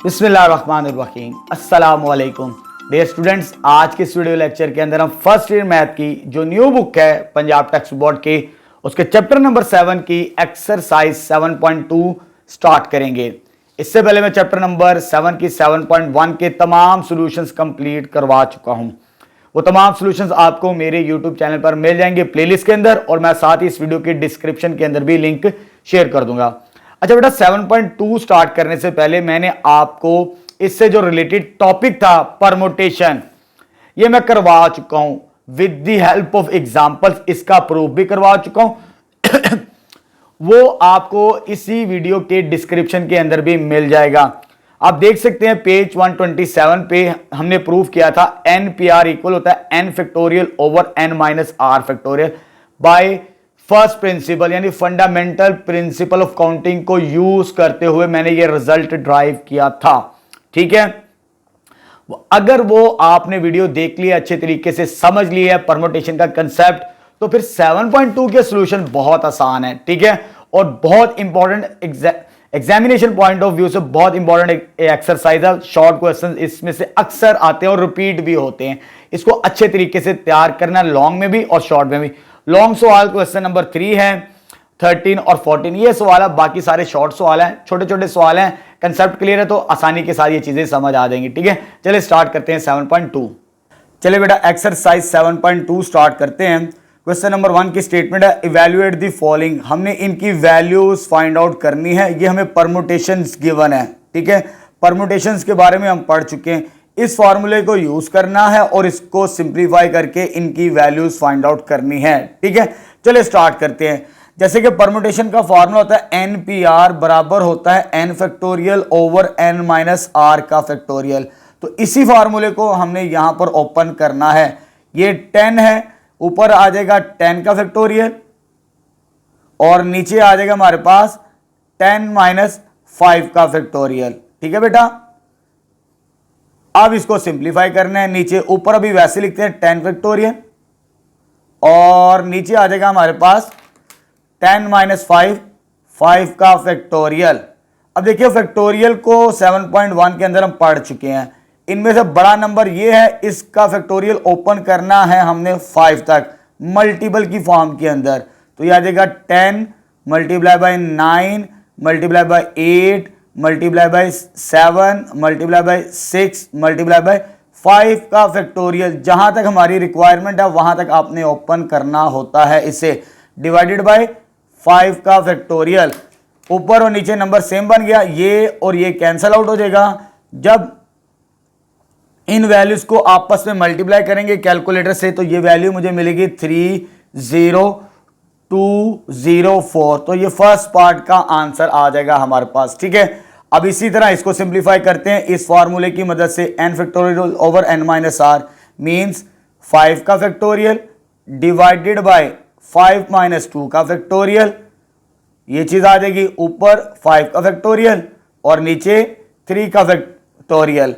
बिस्मिल्लाहिर्रहमानिर्रहीम अस्सलामुअलैकुम dear students. आज के इस वीडियो लेक्चर के अंदर हम फर्स्ट ईयर मैथ की जो न्यू बुक है पंजाब टेक्स्ट बोर्ड की, उसके चैप्टर नंबर 7 की एक्सरसाइज 7.2 स्टार्ट करेंगे। इससे पहले मैं चैप्टर नंबर 7 की 7.1 के तमाम सॉल्यूशंस कंप्लीट करवा चुका हूं। वो तमाम सॉल्यूशंस आपको मेरे यूट्यूब चैनल पर मिल जाएंगे प्लेलिस्ट के अंदर, और मैं साथ ही इस वीडियो की डिस्क्रिप्शन के अंदर भी लिंक शेयर कर दूंगा। अच्छा बेटा, 7.2 स्टार्ट करने से पहले मैंने आपको इससे जो रिलेटेड टॉपिक था परमुटेशन, ये मैं करवा चुका हूं with the help of examples, इसका प्रूफ भी करवा चुका हूं वो आपको इसी वीडियो के डिस्क्रिप्शन के अंदर भी मिल जाएगा। आप देख सकते हैं पेज 127 पे हमने प्रूफ किया था NPR इक्वल होता है n factorial over n minus r factorial by first principle, यानी फंडामेंटल प्रिंसिपल ऑफ काउंटिंग को यूज करते हुए मैंने ये रिजल्ट ड्राइव किया था। ठीक है, अगर वो आपने वीडियो देख लिया, अच्छे तरीके से समझ लिया है परमुटेशन का कंसेप्ट, तो फिर 7.2 के सॉल्यूशन बहुत आसान है। ठीक है, और बहुत important examination point of view से बहुत इंपॉर्टेंट एक्सरसाइज है। शॉर्ट क्वेश्चन इसमें से अक्सर आते हैं और रिपीट भी होते हैं। इसको अच्छे तरीके से तैयार करना, लॉन्ग में भी और शॉर्ट में भी। लॉन्ग सवाल क्वेश्चन नंबर 3 है, 13 और 14 ये सवाल है, बाकी सारे शॉर्ट सवाल हैं, छोटे छोटे सवाल हैं। कंसेप्ट क्लियर है तो आसानी के साथ ये चीजें समझ आ जाएंगी। ठीक है, चलिए स्टार्ट करते हैं 7.2। चलिए बेटा, एक्सरसाइज 7.2 स्टार्ट करते हैं। क्वेश्चन नंबर 1 की स्टेटमेंट है इवैल्यूएट द फॉलोइंग। हमने इनकी वैल्यूज फाइंड आउट करनी है। ये हमें परमुटेशंस गिवन है। ठीक है, परमुटेशंस के बारे में हम पढ़ चुके हैं। इस फॉर्मूले को यूज करना है और इसको सिंप्लीफाई करके इनकी वैल्यूज फाइंड आउट करनी है। ठीक है, चलिए स्टार्ट करते हैं। जैसे कि परमुटेशन का फॉर्मूला होता है NPR बराबर होता है n factorial over n minus r का फैक्टोरियल। तो इसी फॉर्मूले को हमने यहां पर ओपन करना है। ये 10 है, ऊपर आ जाएगा 10 का फैक्टोरियल और नीचे आ जाएगा हमारे पास 10 माइनस 5 का फैक्टोरियल। ठीक है बेटा, अब इसको सिंप्लीफाई करना है। नीचे ऊपर अभी वैसे लिखते हैं 10 फैक्टोरियल और नीचे आ जाएगा हमारे पास 10 माइनस 5 का फैक्टोरियल। अब देखिए, फैक्टोरियल को 7.1 के अंदर हम पढ़ चुके हैं। इनमें से बड़ा नंबर ये है, इसका फैक्टोरियल ओपन करना है हमने 5 तक मल्टीपल की फॉर्म के अंदर। तो ये आ जाएगा 10 multiply by 9 multiply by 8 multiply by 7 multiply by 6 multiply by 5 का फैक्टोरियल। जहां तक हमारी रिक्वायरमेंट है वहां तक आपने ओपन करना होता है इसे। डिवाइडेड बाय 5 का फैक्टोरियल। ऊपर और नीचे नंबर सेम बन गया, ये और ये कैंसल आउट हो जाएगा। जब इन वैल्यूज को आपस में मल्टीप्लाई करेंगे कैलकुलेटर से तो ये वैल्यू मुझे मिलेगी 30204। तो ये फर्स्ट पार्ट का आंसर आ जाएगा हमारे पास। ठीक है, अब इसी तरह इसको सिंप्लीफाई करते हैं इस फॉर्मूले की मदद से। n factorial over n minus r means 5 का फैक्टोरियल डिवाइडेड बाय 5 माइनस 2 का फैक्टोरियल। ये चीज आ जाएगी, ऊपर 5 का फैक्टोरियल और नीचे 3 का फैक्टोरियल।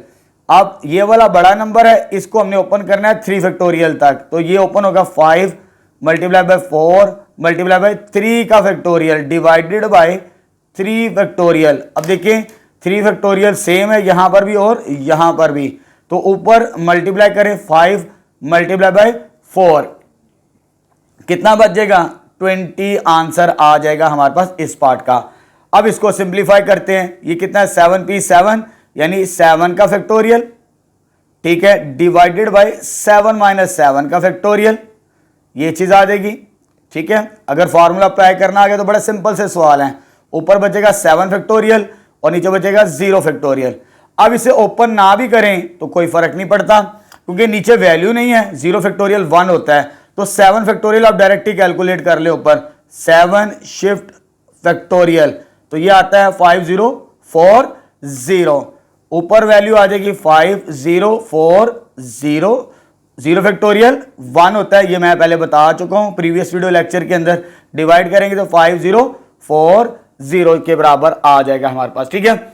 अब ये वाला बड़ा नंबर है, इसको हमने ओपन करना है 3 फैक्टोरियल तक। तो ये ओपन होगा 5 मल्टीप्लाई बाय 4 मल्टीप्लाई बाय 3 का फैक्टोरियल डिवाइडेड बाय 3 फैक्टोरियल। अब देखिए 3 फैक्टोरियल सेम है यहां पर भी और यहां पर भी। तो ऊपर मल्टीप्लाई करें 5 मल्टीप्लाई बाय 4, कितना बच जाएगा 20 आंसर आ जाएगा हमारे पास इस पार्ट का। अब इसको सिंप्लीफाई करते हैं। ये कितना है 7p7 यानी 7 का फैक्टोरियल। ठीक है, डिवाइडेड बाय 7 माइनस 7 का फैक्टोरियल। ये चीज आ जाएगी। ठीक है, अगर फॉर्मूला अप्लाई करना आ गया तो बड़े सिंपल से सवाल है। ऊपर बचेगा 7 फैक्टोरियल और नीचे बचेगा 0 फैक्टोरियल। अब इसे ओपन ना भी करें तो कोई फर्क नहीं पड़ता, क्योंकि नीचे वैल्यू नहीं है। 0 फैक्टोरियल 1 होता है, तो 7 फैक्टोरियल आप डायरेक्ट ही कैलकुलेट कर ले। ऊपर 7 शिफ्ट फैक्टोरियल तो ये आता है 5040। ऊपर वैल्यू आ जाएगी 5040। 0 फैक्टोरियल 1 होता है, ये मैं पहले बता चुका हूं प्रीवियस वीडियो लेक्चर के अंदर। डिवाइड करेंगे तो 5040 के बराबर आ जाएगा हमारे पास। ठीक है,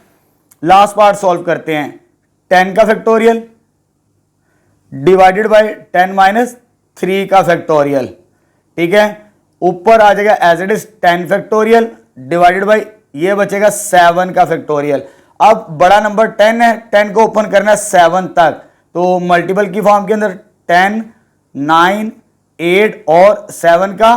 लास्ट पार्ट सॉल्व करते हैं। 10 का फैक्टोरियल डिवाइडेड बाय 10 माइनस 3 का फैक्टोरियल। ठीक है, ऊपर आ जाएगा as it is 10 factorial divided by ये बचेगा 7 का फैक्टोरियल। अब बड़ा नंबर 10 है, 10 को ओपन करना है 7 तक, तो मल्टीपल की फॉर्म के अंदर 10, 9, 8 और 7 का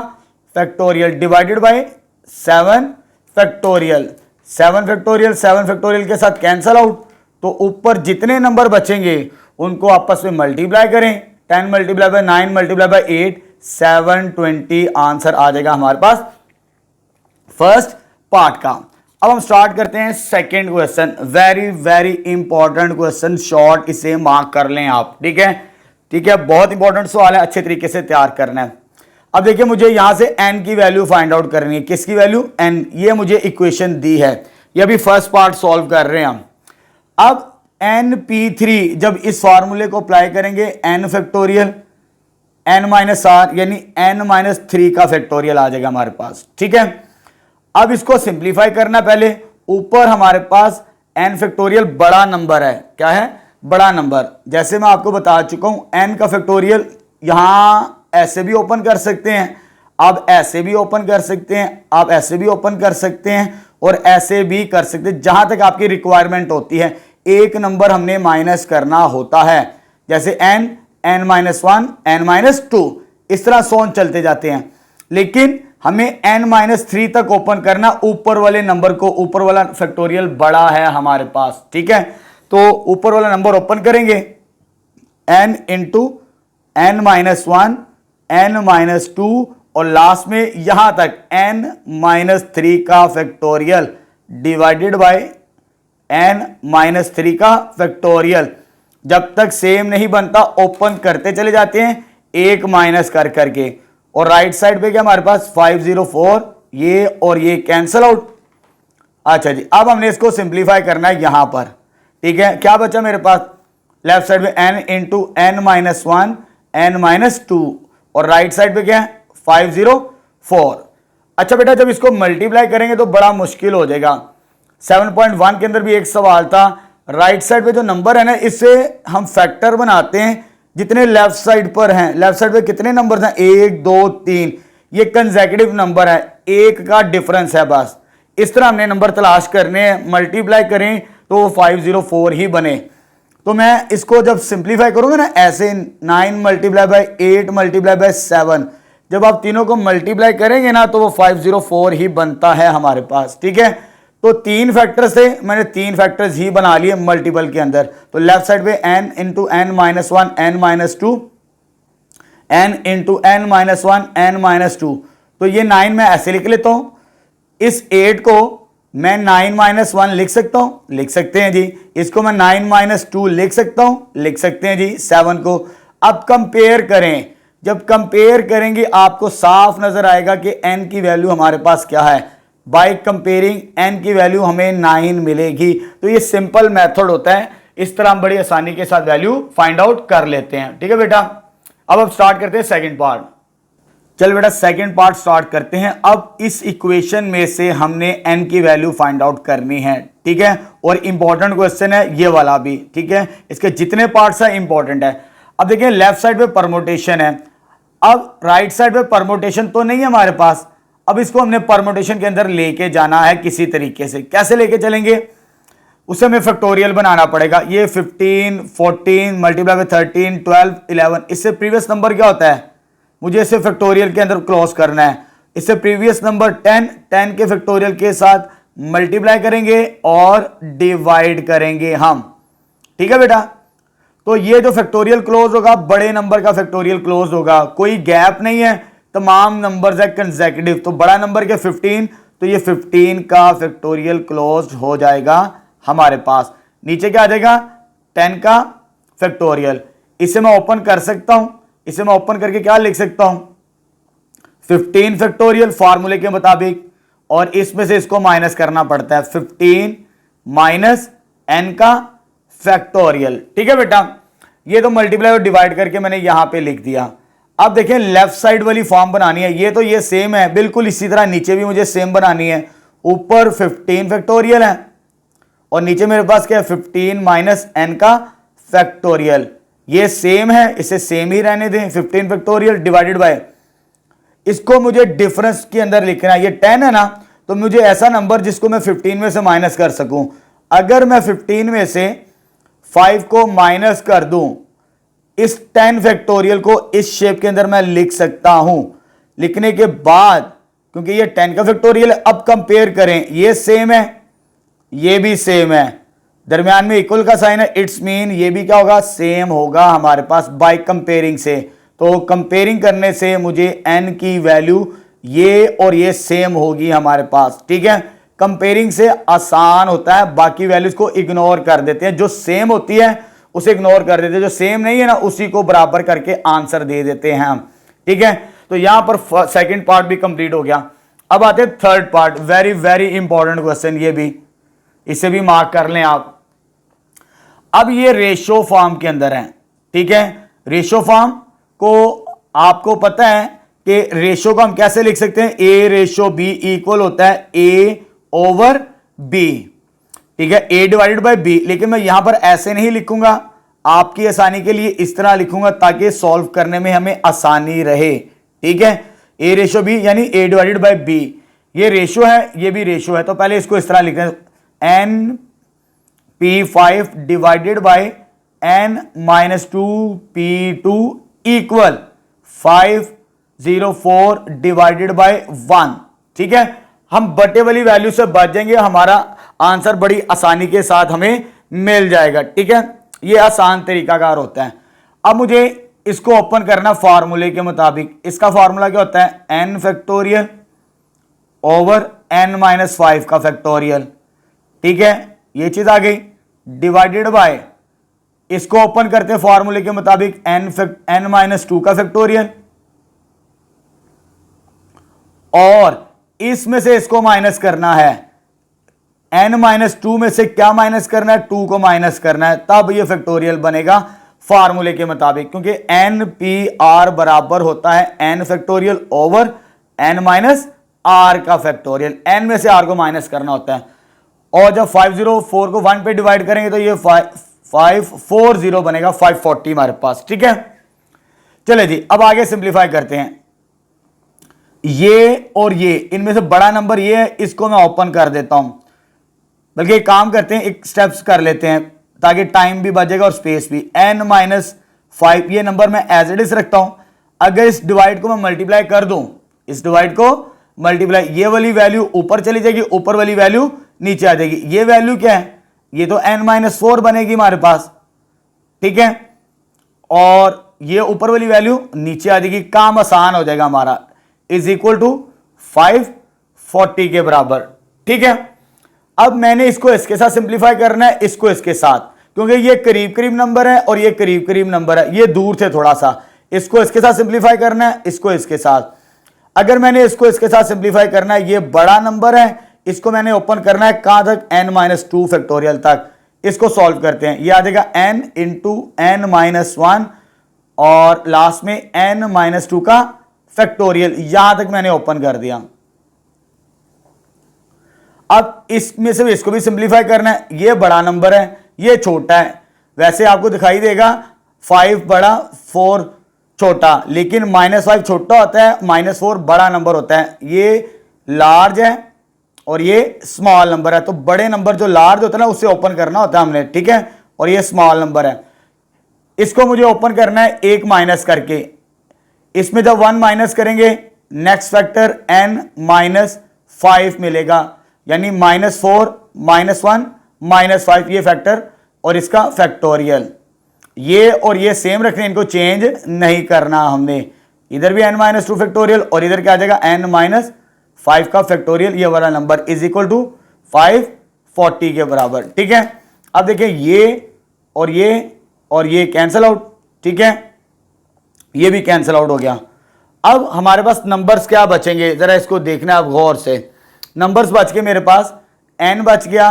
factorial divided bye 7 factorial. 7 factorial 7 factorial के साथ कैंसल आउट, तो ऊपर जितने नंबर बचेंगे उनको आपस में मल्टीप्लाई करें। 10 multiply by 9 multiply by 8, 720 answer आ जाएगा हमारे पास फर्स्ट पार्ट का। अब हम स्टार्ट करते हैं second question. Very very important question, short, इसे मार्क कर लें आप, ठीक है, ठीक है, बहुत इंपॉर्टेंट सवाल है, अच्छे तरीके से तैयार करना है। अब देखिए मुझे यहां से n की वैल्यू फाइंड आउट करनी है। किसकी वैल्यू? n। ये मुझे इक्वेशन दी है, ये अभी फर्स्ट पार्ट सॉल्व कर रहे हैं हम। अब np3 जब इस फॉर्मूले को अप्लाई करेंगे n factorial n minus R यानी n माइनस 3 का फैक्टोरियल आ जाएगा हमारे पास, ठीक है। अब इसको सिंप्लीफाई करना, पहले ऊपर हमारे पास n फैक्टोरियल बड़ा नंबर है, क्या है? बड़ा नंबर। जैसे मैं आपको बता चुका हूं n का फैक्टोरियल यहां ऐसे भी ओपन कर सकते हैं, आप ऐसे भी ओपन कर सकते हैं, आप ऐसे भी ओपन कर सकते हैं और ऐसे भी कर सकते हैं, जहां तक आपकी रिक्वायरमेंट होती है। एक नंबर हमने माइनस करना होता है, जैसे n, n minus 1, n minus 2, इस तरह सोन चलते जाते हैं। लेकिन हमें n माइनस 3 तक ओपन करना, ऊपर वाले नंबर को, ऊपर वाला फैक्टोरियल बड़ा है हमारे पास, ठीक है। तो ऊपर वाला नंबर ओपन करेंगे n into n minus 1, n minus 2 और लास्ट में यहां तक n माइनस 3 का factorial divided by n minus 3 का फैक्टोरियल। जब तक सेम नहीं बनता ओपन करते चले जाते हैं, एक माइनस कर करके, और राइट साइड पे क्या हमारे पास 504, ये और ये कैंसल आउट। अच्छा जी, अब हमने इसको सिंप्लीफाई करना है यहां पर, ठीक है। क्या बचा मेरे पास? लेफ्ट साइड में n into n minus 1, n minus 2 और राइट साइड पे क्या है 504। अच्छा बेटा, जब इसको मल्टीप्लाई करेंगे तो बड़ा मुश्किल हो जाएगा। 7.1 के अंदर भी एक सवाल था, राइट साइड पे जो नंबर है ना, इससे हम फैक्टर बनाते हैं जितने लेफ्ट साइड पर हैं। लेफ्ट साइड पे कितने नंबर हैं? 1, 2, 3, ये कंसेक्यूटिव नंबर है, एक का डिफरेंस है बस। इस तरह हमने नंबर तलाश करने हैं, मल्टीप्लाई करें तो वो 504 ही बने। तो मैं इसको जब सिंप्लीफाई करूंगा ना ऐसे, 9 मल्टीप्लाई बाय 8 मल्टीप्लाई बाय 7, जब आप तीनों को मल्टीप्लाई करेंगे ना तो वो 504 ही बनता है हमारे पास, ठीक है। तो 3 फैक्टर्स थे, मैंने 3 फैक्टर्स ही बना लिए मल्टीपल के अंदर। तो लेफ्ट साइड पे n into n minus 1, n minus 2, n into n minus 1, n minus 2। तो ये 9 मैं ऐसे लिख लेता हूं, इस 8 को मैं 9 माइनस 1 लिख सकता हूं, लिख सकते हैं जी। इसको मैं 9 माइनस 2 लिख सकता हूं, लिख सकते हैं जी 7 को। अब कंपेयर करें, जब कंपेयर करेंगे आपको साफ नजर आएगा कि n की वैल्यू हमारे पास क्या है। बाय कंपेयरिंग n की वैल्यू हमें 9 मिलेगी। तो ये सिंपल मेथड होता है, इस तरह हम बड़ी आसानी के साथ वैल्यू फाइंड आउट कर लेते हैं, ठीक है बेटा। अब स्टार्ट करते हैं सेकंड पार्ट। चल बेटा, सेकंड पार्ट स्टार्ट करते हैं। अब इस इक्वेशन में से हमने n की वैल्यू फाइंड आउट करनी है, ठीक है। और इंपॉर्टेंट क्वेश्चन है ये वाला भी, ठीक है। इसके जितने पार्ट्स हैं इंपॉर्टेंट है। अब देखिए लेफ्ट साइड पे परमोटेशन है, अब राइट साइड पे परमोटेशन तो नहीं है हमारे पास। अब इसको हमने परमोटेशन के अंदर लेके जाना है किसी तरीके से। कैसे लेके चलेंगे? उसे हमें फैक्टोरियल बनाना पड़ेगा। ये 15, 14 मल्टीप्लाई बाय 13, 12, 11, इससे प्रीवियस नंबर क्या होता है, मुझे इसे फैक्टोरियल के अंदर क्लोज करना है। इससे प्रीवियस नंबर 10, 10 के फैक्टोरियल के साथ मल्टीप्लाई करेंगे और डिवाइड करेंगे हम, ठीक है बेटा। तो ये जो फैक्टोरियल क्लोज होगा, बड़े नंबर का फैक्टोरियल क्लोज होगा, कोई गैप नहीं है, तमाम नंबर्स है कंसेक्यूटिव। तो बड़ा नंबर के 15, तो ये 15 का फैक्टोरियल क्लोज हो जाएगा हमारे पास। नीचे क्या आ जाएगा 10 का फैक्टोरियल। इसे मैं ओपन कर सकता हूं, इसे मैं ओपन करके क्या लिख सकता हूं 15 फैक्टोरियल फार्मूले के मुताबिक, और इसमें से इसको माइनस करना पड़ता है 15 माइनस n का फैक्टोरियल, ठीक है बेटा। ये तो मल्टीप्लाई और डिवाइड करके मैंने यहां पे लिख दिया। अब देखें लेफ्ट साइड वाली फॉर्म बनानी है, ये तो ये सेम है बिल्कुल, इसी तरह नीचे भी मुझे सेम बनानी है। ऊपर 15 फैक्टोरियल है और नीचे मेरे पास क्या है 15 माइनस n का फैक्टोरियल। ये सेम है, इसे सेम ही रहने दें, 15 फैक्टोरियल डिवाइडेड बाय, इसको मुझे डिफरेंस के अंदर लिखना है। ये 10 है ना, तो मुझे ऐसा नंबर जिसको मैं 15 में से माइनस कर सकूं। अगर मैं 15 में से 5 को माइनस कर दूं, इस 10 फैक्टोरियल को इस शेप के अंदर मैं लिख सकता हूं। लिखने के बाद, क्योंकि ये 10 का फैक्टोरियल है, अब कंपेयर करें, ये सेम है, ये भी सेम है, दरमियान में इक्वल का साइन है, इट्स मीन ये भी क्या होगा, सेम होगा हमारे पास बाय कंपेयरिंग से। तो कंपेयरिंग करने से मुझे n की वैल्यू ये और ये सेम होगी हमारे पास, ठीक है। कंपेयरिंग से आसान होता है, बाकी वैल्यूज को इग्नोर कर देते हैं, जो सेम होती है उसे इग्नोर कर देते हैं, जो सेम नहीं है ना उसी को बराबर करके आंसर दे देते हैं हम, ठीक है। तो यहां पर सेकंड पार्ट भी कंप्लीट हो गया। अब आते हैं third part, very very important question, ये भी, इसे भी मार्क कर लें आप। अब ये रेशो फॉर्म के अंदर है, ठीक है। रेशो फॉर्म को आपको पता है कि रेशो को हम कैसे लिख सकते हैं, ए रेशो बी इक्वल होता है ए ओवर बी, ठीक है, ए डिवाइडेड बाय बी। लेकिन मैं यहां पर ऐसे नहीं लिखूंगा, आपकी आसानी के लिए इस तरह लिखूंगा ताकि सॉल्व करने में हमें आसानी रहे, ठीक है। ए रेशो बी यानी ए डिवाइडेड बाय बी, ये रेशो है, ये भी रेशो है, तो पहले इसको इस तरह लिखते हैं, N P5 divided by n minus 2 P2 equal 504 divided by 1, ठीक है। हम बटे वाली वैल्यू से बच जाएंगे, हमारा आंसर बड़ी आसानी के साथ हमें मिल जाएगा, ठीक है। ये आसान तरीकाकार होता है। अब मुझे इसको ओपन करना फार्मूले के मुताबिक। इसका फार्मूला क्या होता है, n factorial over n minus 5 का फैक्टोरियल, ठीक है, ये चीज आ गई, डिवाइडेड बाय, इसको ओपन करते हैं फॉर्मूले के मुताबिक, n माइनस 2 का फैक्टोरियल, और इसमें से इसको माइनस करना है, n माइनस 2 में से क्या माइनस करना है, 2 को माइनस करना है, तब ये फैक्टोरियल बनेगा फॉर्मूले के मुताबिक, क्योंकि n p r बराबर होता है n factorial over n minus r का फैक्टोरियल। n में से r को माइनस करना होता है, और जब 504 को 1 पे डिवाइड करेंगे तो ये 540 बनेगा, 540 हमारे पास, ठीक है। चले जी, अब आगे सिंप्लीफाई करते हैं। ये और ये, इनमें से बड़ा नंबर ये है, इसको मैं ओपन कर देता हूं, बल्कि एक काम करते हैं, एक स्टेप्स कर लेते हैं ताकि टाइम भी बचेगा और स्पेस भी। n माइनस 5 ये नंबर मैं एज इट इज रखता हूं। अगर इस डिवाइड को मैं मल्टीप्लाई कर दूं, इस डिवाइड को मल्टीप्लाई, ये वाली वैल्यू ऊपर चली जाएगी, ऊपर वाली वैल्यू नीचे आ जाएगी। ये वैल्यू क्या है, ये तो n माइनस 4 बनेगी हमारे पास, ठीक है, और ये ऊपर वाली वैल्यू नीचे आ जाएगी, काम आसान हो जाएगा हमारा, इज इक्वल टू 540 के बराबर, ठीक है। अब मैंने इसको इसके साथ सिंप्लीफाई करना है, इसको इसके साथ, क्योंकि ये करीब करीब नंबर है और ये करीब करीब नंबर है, ये दूर थे थोड़ा सा, इसको इसके साथ सिंप्लीफाई करना है, इसको इसके साथ। अगर मैंने इसको इसके साथ सिंप्लीफाई करना है, ये बड़ा नंबर है, इसको मैंने ओपन करना है कहां तक, n माइनस 2 फैक्टोरियल तक। इसको सॉल्व करते हैं, ये आ जाएगा n इंटू n माइनस 1 और लास्ट में n माइनस 2 का फैक्टोरियल, यहां तक मैंने ओपन कर दिया। अब इसमें से इसको भी सिंप्लीफाई करना है, ये बड़ा नंबर है, ये छोटा है, वैसे आपको दिखाई देगा 5 बड़ा 4 छोटा, लेकिन माइनस 5 छोटा होता है, माइनस 4 बड़ा नंबर होता है, ये लार्ज है और ये स्मॉल नंबर है। तो बड़े नंबर जो लार्ज होता है ना उससे ओपन करना होता है हमने, ठीक है, और ये स्मॉल नंबर है, इसको मुझे ओपन करना है एक माइनस करके। इसमें जब 1 माइनस करेंगे नेक्स्ट फैक्टर n माइनस 5 मिलेगा, यानी माइनस 4 माइनस 1 माइनस 5 ये फैक्टर और इसका फैक्टोरियल। ये और ये सेम रखने, इनको चेंज नहीं करना हमने, इधर भी n माइनस 2 फैक्टोरियल और इधर क्या आ जाएगा n माइनस 5 का फैक्टोरियल, ये वाला नंबर इज इक्वल टू 540 के बराबर, ठीक है। अब देखिए ये और ये कैंसिल आउट, ठीक है, ये भी कैंसिल आउट हो गया। अब हमारे पास नंबर्स क्या बचेंगे, जरा इसको देखना आप गौर से। नंबर्स बच के मेरे पास n बच गया,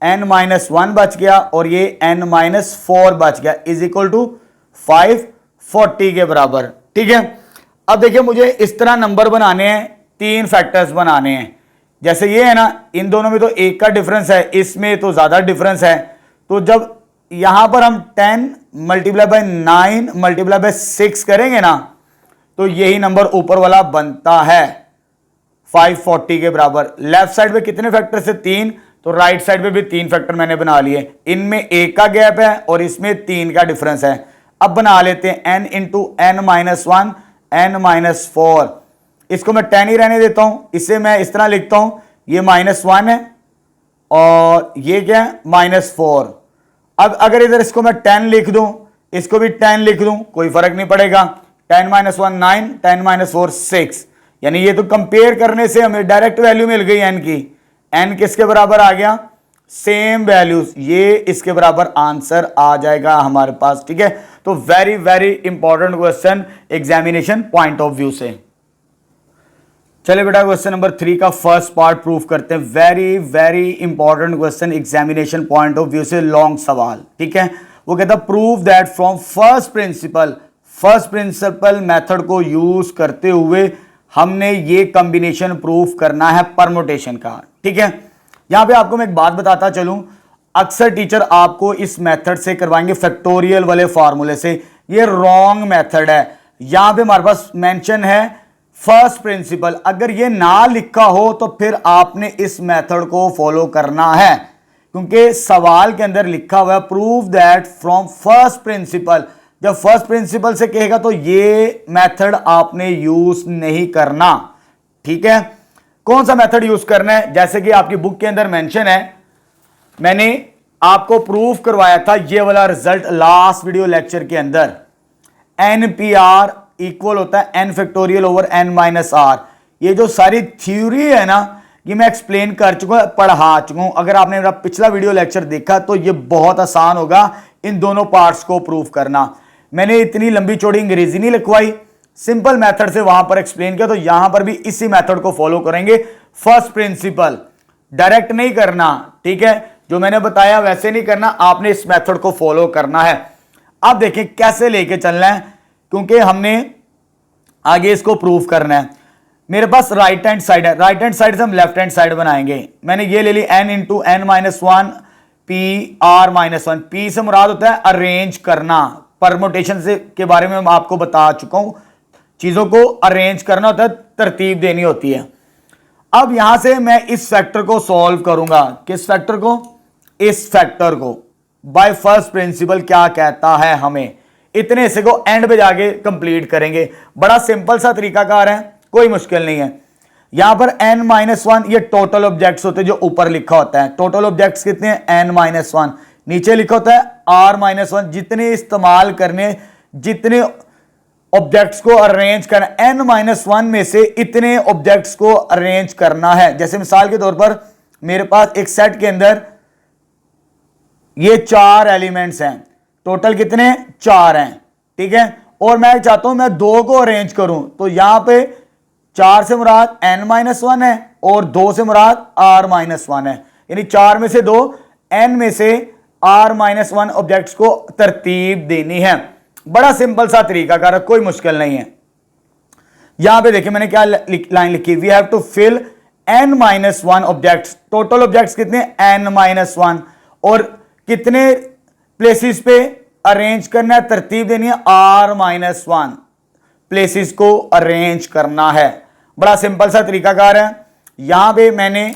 n माइनस 1 बच गया और ये n माइनस 4 बच गया, इज इक्वल टू 540 के बराबर, ठीक है। अब देखिए मुझे इस तरह नंबर बनाने हैं, 3 फैक्टर्स बनाने हैं, जैसे ये है ना, इन दोनों में तो 1 का डिफरेंस है, इसमें तो ज्यादा डिफरेंस है। तो जब यहां पर हम 10 मल्टीप्लाई बाय 9 मल्टीप्लाई बाय 6 करेंगे ना, तो यही नंबर ऊपर वाला बनता है 540 के बराबर। लेफ्ट साइड में कितने फैक्टर से 3, तो राइट साइड पे भी 3 फैक्टर मैंने बना लिए, इनमें 1 का गैप है और इसमें 3 का डिफरेंस है। अब बना लेते हैं n into n minus 1 n-4, इसको मैं 10 ही रहने देता हूं, इसे मैं इस तरह लिखता हूं, ये -1 है और ये क्या है -4। अब अगर इधर इसको मैं 10 लिख दूं, इसको भी 10 लिख दूं, कोई फर्क नहीं पड़ेगा। 10 - 1 9, 10 - 4 6, यानी ये तो कंपेयर करने से हमें डायरेक्ट वैल्यू मिल गई n की। n किसके बराबर आ गया, सेम वैल्यूज, ये इसके बराबर आंसर आ जाएगा हमारे पास। ठीक है, तो very very important question examination point of view से। चलिए बेटा क्वेश्चन नंबर 3 का फर्स्ट पार्ट प्रूफ करते हैं। Very very important question examination point of view से, लॉन्ग सवाल। ठीक है, वो कहता prove that from first principle method को यूज करते हुए हमने ये कॉम्बिनेशन प्रूफ करना है परमुटेशन का। ठीक है, यहां पे आपको मैं एक बात बताता चलूं, अक्सर टीचर आपको इस मेथड से करवाएंगे फैक्टोरियल वाले फॉर्मूले से, ये रॉन्ग मेथड है। यहां पे हमारे पास मेंशन है फर्स्ट प्रिंसिपल, अगर ये ना लिखा हो तो फिर आपने इस मेथड को फॉलो करना है, क्योंकि सवाल के अंदर लिखा हुआ है prove that from first principle. जब फर्स्ट प्रिंसिपल से कहेगा तो ये मेथड आपने यूज नहीं करना। ठीक है, कौन सा मेथड यूज करना है, जैसे कि आपकी बुक के अंदर मेंशन है, मैंने आपको प्रूफ करवाया था ये वाला रिजल्ट लास्ट वीडियो लेक्चर के अंदर। NPR इक्वल होता है n factorial over n minus R. ये जो सारी थ्योरी है ना, ये मैं एक्सप्लेन कर चुका हूं, पढ़ा चुका हूं। अगर आपने मेरा पिछला वीडियो लेक्चर देखा तो ये बहुत आसान होगा इन दोनों पार्ट्स को प्रूफ करना। मैंने इतनी लंबी चौड़ी अंग्रेजी नहीं लिखवाई, सिंपल मेथड से वहां पर एक्सप्लेन किया, तो यहां पर भी इसी मेथड को फॉलो करेंगे। फर्स्ट प्रिंसिपल डायरेक्ट नहीं करना, ठीक है, जो मैंने बताया वैसे नहीं करना, आपने इस मेथड को फॉलो करना है। अब देखिए कैसे लेके चलना है, क्योंकि हमने आगे इसको प्रूफ करना है। मेरे पास राइट हैंड साइड है, राइट हैंड साइड से हम लेफ्ट हैंड साइड बनाएंगे। मैंने ये ले ली n into n minus 1 P R minus 1। P से मुराद होता है अरेंज करना, परमुटेशन से के बारे में मैं आपको बता चुका हूं, चीजों को अरेंज करना होता है, तरतीब देनी होती है। अब यहां से मैं इस फैक्टर को सॉल्व करूंगा। किस फैक्टर को, इस फैक्टर को। बाय फर्स्ट प्रिंसिपल क्या कहता है हमें, इतने हिस्से को एंड पे जाके कंप्लीट करेंगे। बड़ा सिंपल सा तरीकाकार है, कोई मुश्किल नहीं है। यहां पर n-1 ये टोटल ऑब्जेक्ट्स होते हैं जो ऊपर लिखा होता है। टोटल ऑब्जेक्ट्स कितने हैं, n-1। नीचे लिखा होता है r-1। जितने इस्तेमाल करने, जितने ऑब्जेक्ट्स को अरेंज करना, n-1 में से इतने ऑब्जेक्ट्स को अरेंज करना है। जैसे मिसाल के तौर पर मेरे पास एक सेट के अंदर ये 4 एलिमेंट्स हैं, टोटल कितने 4 हैं, ठीक है, और मैं चाहता हूं मैं 2 को अरेंज करूं, तो यहां पे 4 से मुराद n-1 है और 2 से मुराद r-1 है, यानी 4 में से 2, n में से r-1 ऑब्जेक्ट्स को तरतीब देनी है। बड़ा सिंपल सा तरीका कर, कोई मुश्किल नहीं है। यहां पे देखिए मैंने क्या लाइन लिखी, we have to fill n-1 objects. Total objects कितने n-1, और कितने प्लेसेस पे अरेंज करना है, तरतीब देनी है, r-1 प्लेसेस को अरेंज करना है। बड़ा सिंपल सा तरीकाकार है। यहां पे मैंने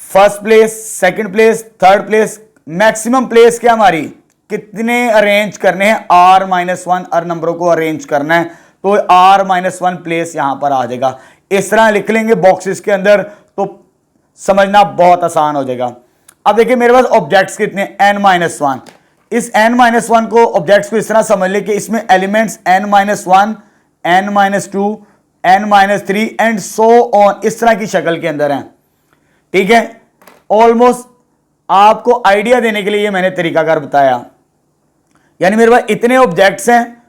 first place, second place, third place, maximum place क्या हमारी कितने अरेंज करने हैं, r-1 हर नंबरों को अरेंज करना है, तो r-1 प्लेस यहां पर आ जाएगा। इस तरह लिख लेंगे बॉक्सेस के अंदर तो समझना बहुत आसान हो जाएगा। अब देखिए मेरे पास ऑब्जेक्ट्स कितने, n-1। इस n-1 को ऑब्जेक्ट्स को इस तरह समझ ले कि इसमें elements n-1, n-2, n-3 and so on, इस तरह की शक्ल के अंदर हैं। ठीक है, ऑलमोस्ट आपको आइडिया देने के लिए ये मैंने तरीकाकार बताया। यानी मेरे पास इतने ऑब्जेक्ट्स हैं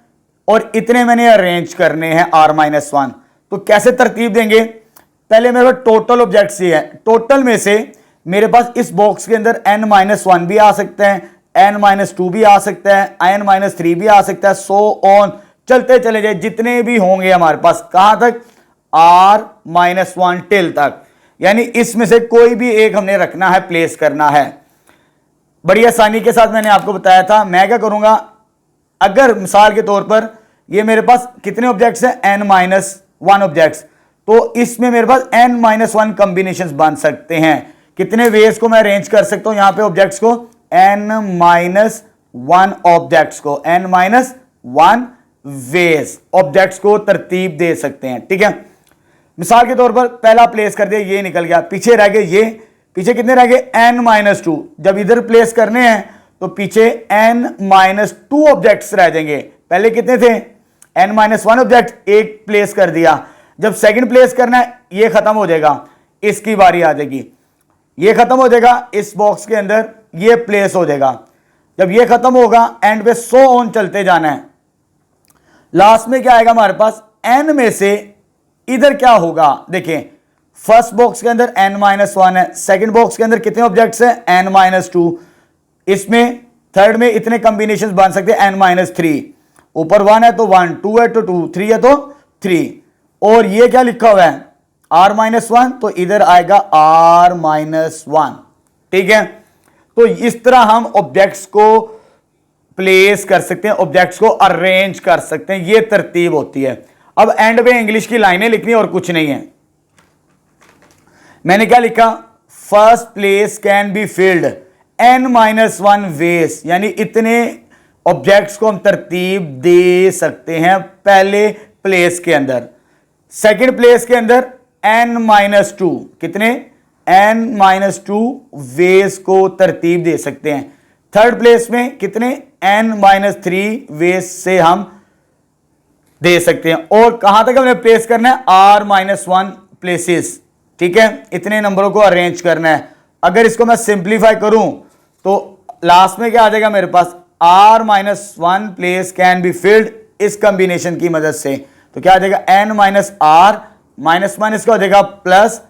और इतने मैंने अरेंज करने हैं r-1। तो कैसे तरतीब देंगे, पहले मेरे पास टोटल ऑब्जेक्ट्स ही है, टोटल में से मेरे पास इस बॉक्स के अंदर n-1 भी आ सकते हैं, n-2 भी आ सकता है, n-3 भी आ सकता है, सो ऑन चलते चले जाए, जितने भी होंगे हमारे पास, कहां तक, r-1 टिल तक। यानी इसमें से कोई भी एक हमने रखना है, प्लेस करना है। बड़ी आसानी के साथ मैंने आपको बताया था। मैं क्या करूंगा, अगर मिसाल के तौर पर ये मेरे पास कितने ऑब्जेक्ट्स हैं, n-1 ऑब्जेक्ट्स, तो इसमें मेरे पास n-1 कॉम्बिनेशंस बन सकते हैं। कितने वेज को मैं अरेंज कर सकता हूं यहां पे ऑब्जेक्ट्स को, n-1 ऑब्जेक्ट्स को, n-1 वेज ऑब्जेक्ट्स को तरतीब दे सकते हैं। ठीक है, मिसाल के तौर पर पहला प्लेस कर दिया, ये निकल गया, पीछे रह गए ये, पीछे कितने रह गए n-2। जब इधर प्लेस करने हैं तो पीछे n-2 ऑब्जेक्ट्स रह जाएंगे। पहले कितने थे, n-1 ऑब्जेक्ट, एक प्लेस कर दिया। जब सेकंड प्लेस करना है ये खत्म हो जाएगा, इसकी बारी आ जाएगी, ये खत्म हो जाएगा, इस बॉक्स के अंदर ये प्लेस हो जाएगा। जब ये खत्म होगा एंड पे सो ऑन चलते जाना है। लास्ट में क्या आएगा हमारे पास, n में से इधर क्या होगा, देखें फर्स्ट बॉक्स के अंदर n-1 है, सेकंड बॉक्स के अंदर कितने ऑब्जेक्ट्स हैं, n-2, इसमें थर्ड में इतने कॉम्बिनेशंस बन सकते हैं n-3, ऊपर 1 है तो 1, 2 है तो 2, 3 है तो 3, और ये क्या लिखा हुआ है r-1, तो इधर आएगा r-1। ठीक है, तो इस तरह हम ऑब्जेक्ट्स को प्लेस कर सकते हैं, ऑब्जेक्ट्स को अरेंज कर सकते हैं, ये तरतीब होती है। अब एंड में इंग्लिश की लाइनें लिखनी और कुछ नहीं है। मैंने क्या लिखा, first place can be filled n-1 ways, यानी इतने ऑब्जेक्ट्स को हम तरतीब दे सकते हैं पहले प्लेस के अंदर। सेकंड प्लेस के अंदर n-2, कितने, n-2 वेज को तरतीब दे सकते हैं। थर्ड प्लेस में कितने, n-3 वेज से हम दे सकते हैं। और कहां तक हमने प्लेस करना है, r-1 प्लेसेस। ठीक है, इतने नंबरों को अरेंज करना है। अगर इसको मैं सिंप्लीफाई करूं तो लास्ट में क्या आ जाएगा मेरे पास, r-1 place can be field, इस कॉम्बिनेशन की मदद से तो क्या आ जाएगा, n-r-1 इसका हो जाएगा प्लस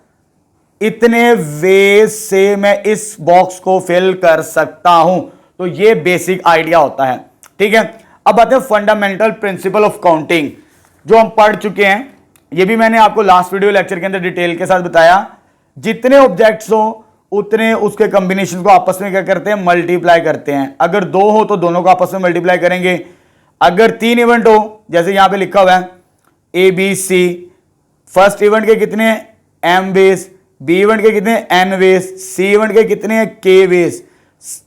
इतने वेज से मैं इस बॉक्स को फिल कर सकता हूं। तो ये बेसिक आइडिया होता है। ठीक है, अब आते हैं फंडामेंटल प्रिंसिपल ऑफ काउंटिंग, जो हम पढ़ चुके हैं। ये भी मैंने आपको लास्ट वीडियो लेक्चर के अंदर डिटेल के साथ बताया। जितने ऑब्जेक्ट्स हो उतने उसके कॉम्बिनेशन को आपस में क्या करते हैं, मल्टीप्लाई करते हैं। अगर 2 हो तो दोनों को आपस में मल्टीप्लाई करेंगे। अगर 3 इवेंट हो, जैसे यहां पे लिखा हुआ है ABC, फर्स्ट इवेंट के कितने हैं m वेज, बी इवेंट के कितने हैं n वेज, सी इवेंट के कितने हैं k वेज।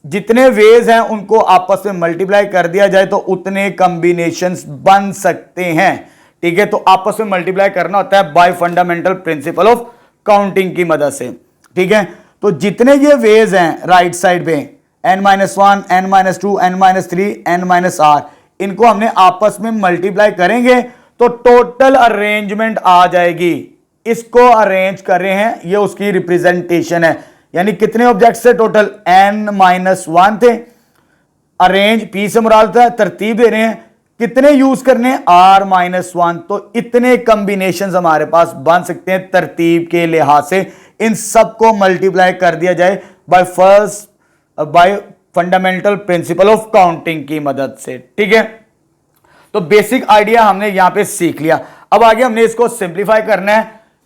जितने वेज हैं उनको आपस में मल्टीप्लाई कर दिया जाए तो उतने कॉम्बिनेशंस बन सकते हैं। ठीक है, तो आपस में मल्टीप्लाई करना होता है bye fundamental principle of counting की मदद से। ठीक है, तो जितने ये वेज हैं राइट साइड पे n-1, n-2, n-3, n-r, इनको हमने आपस में मल्टीप्लाई करेंगे तो टोटल अरेंजमेंट आ जाएगी। इसको अरेंज कर रहे हैं, ये उसकी रिप्रेजेंटेशन है। यानी कितने ऑब्जेक्ट्स थे टोटल, n-1 थे। अरेंज पी से मुराद था तरतीब दे रहे हैं, कितने यूज करने हैं, r-1, तो इतने कॉम्बिनेशंस हमारे पास बन सकते हैं तरतीब के लिहाज से। इन सबको मल्टीप्लाई कर दिया जाए bye fundamental principle of counting की मदद से। ठीक है, तो बेसिक आइडिया हमने यहां पे सीख लिया। अब आगे हमने इसको सिंप्लीफाई करना है,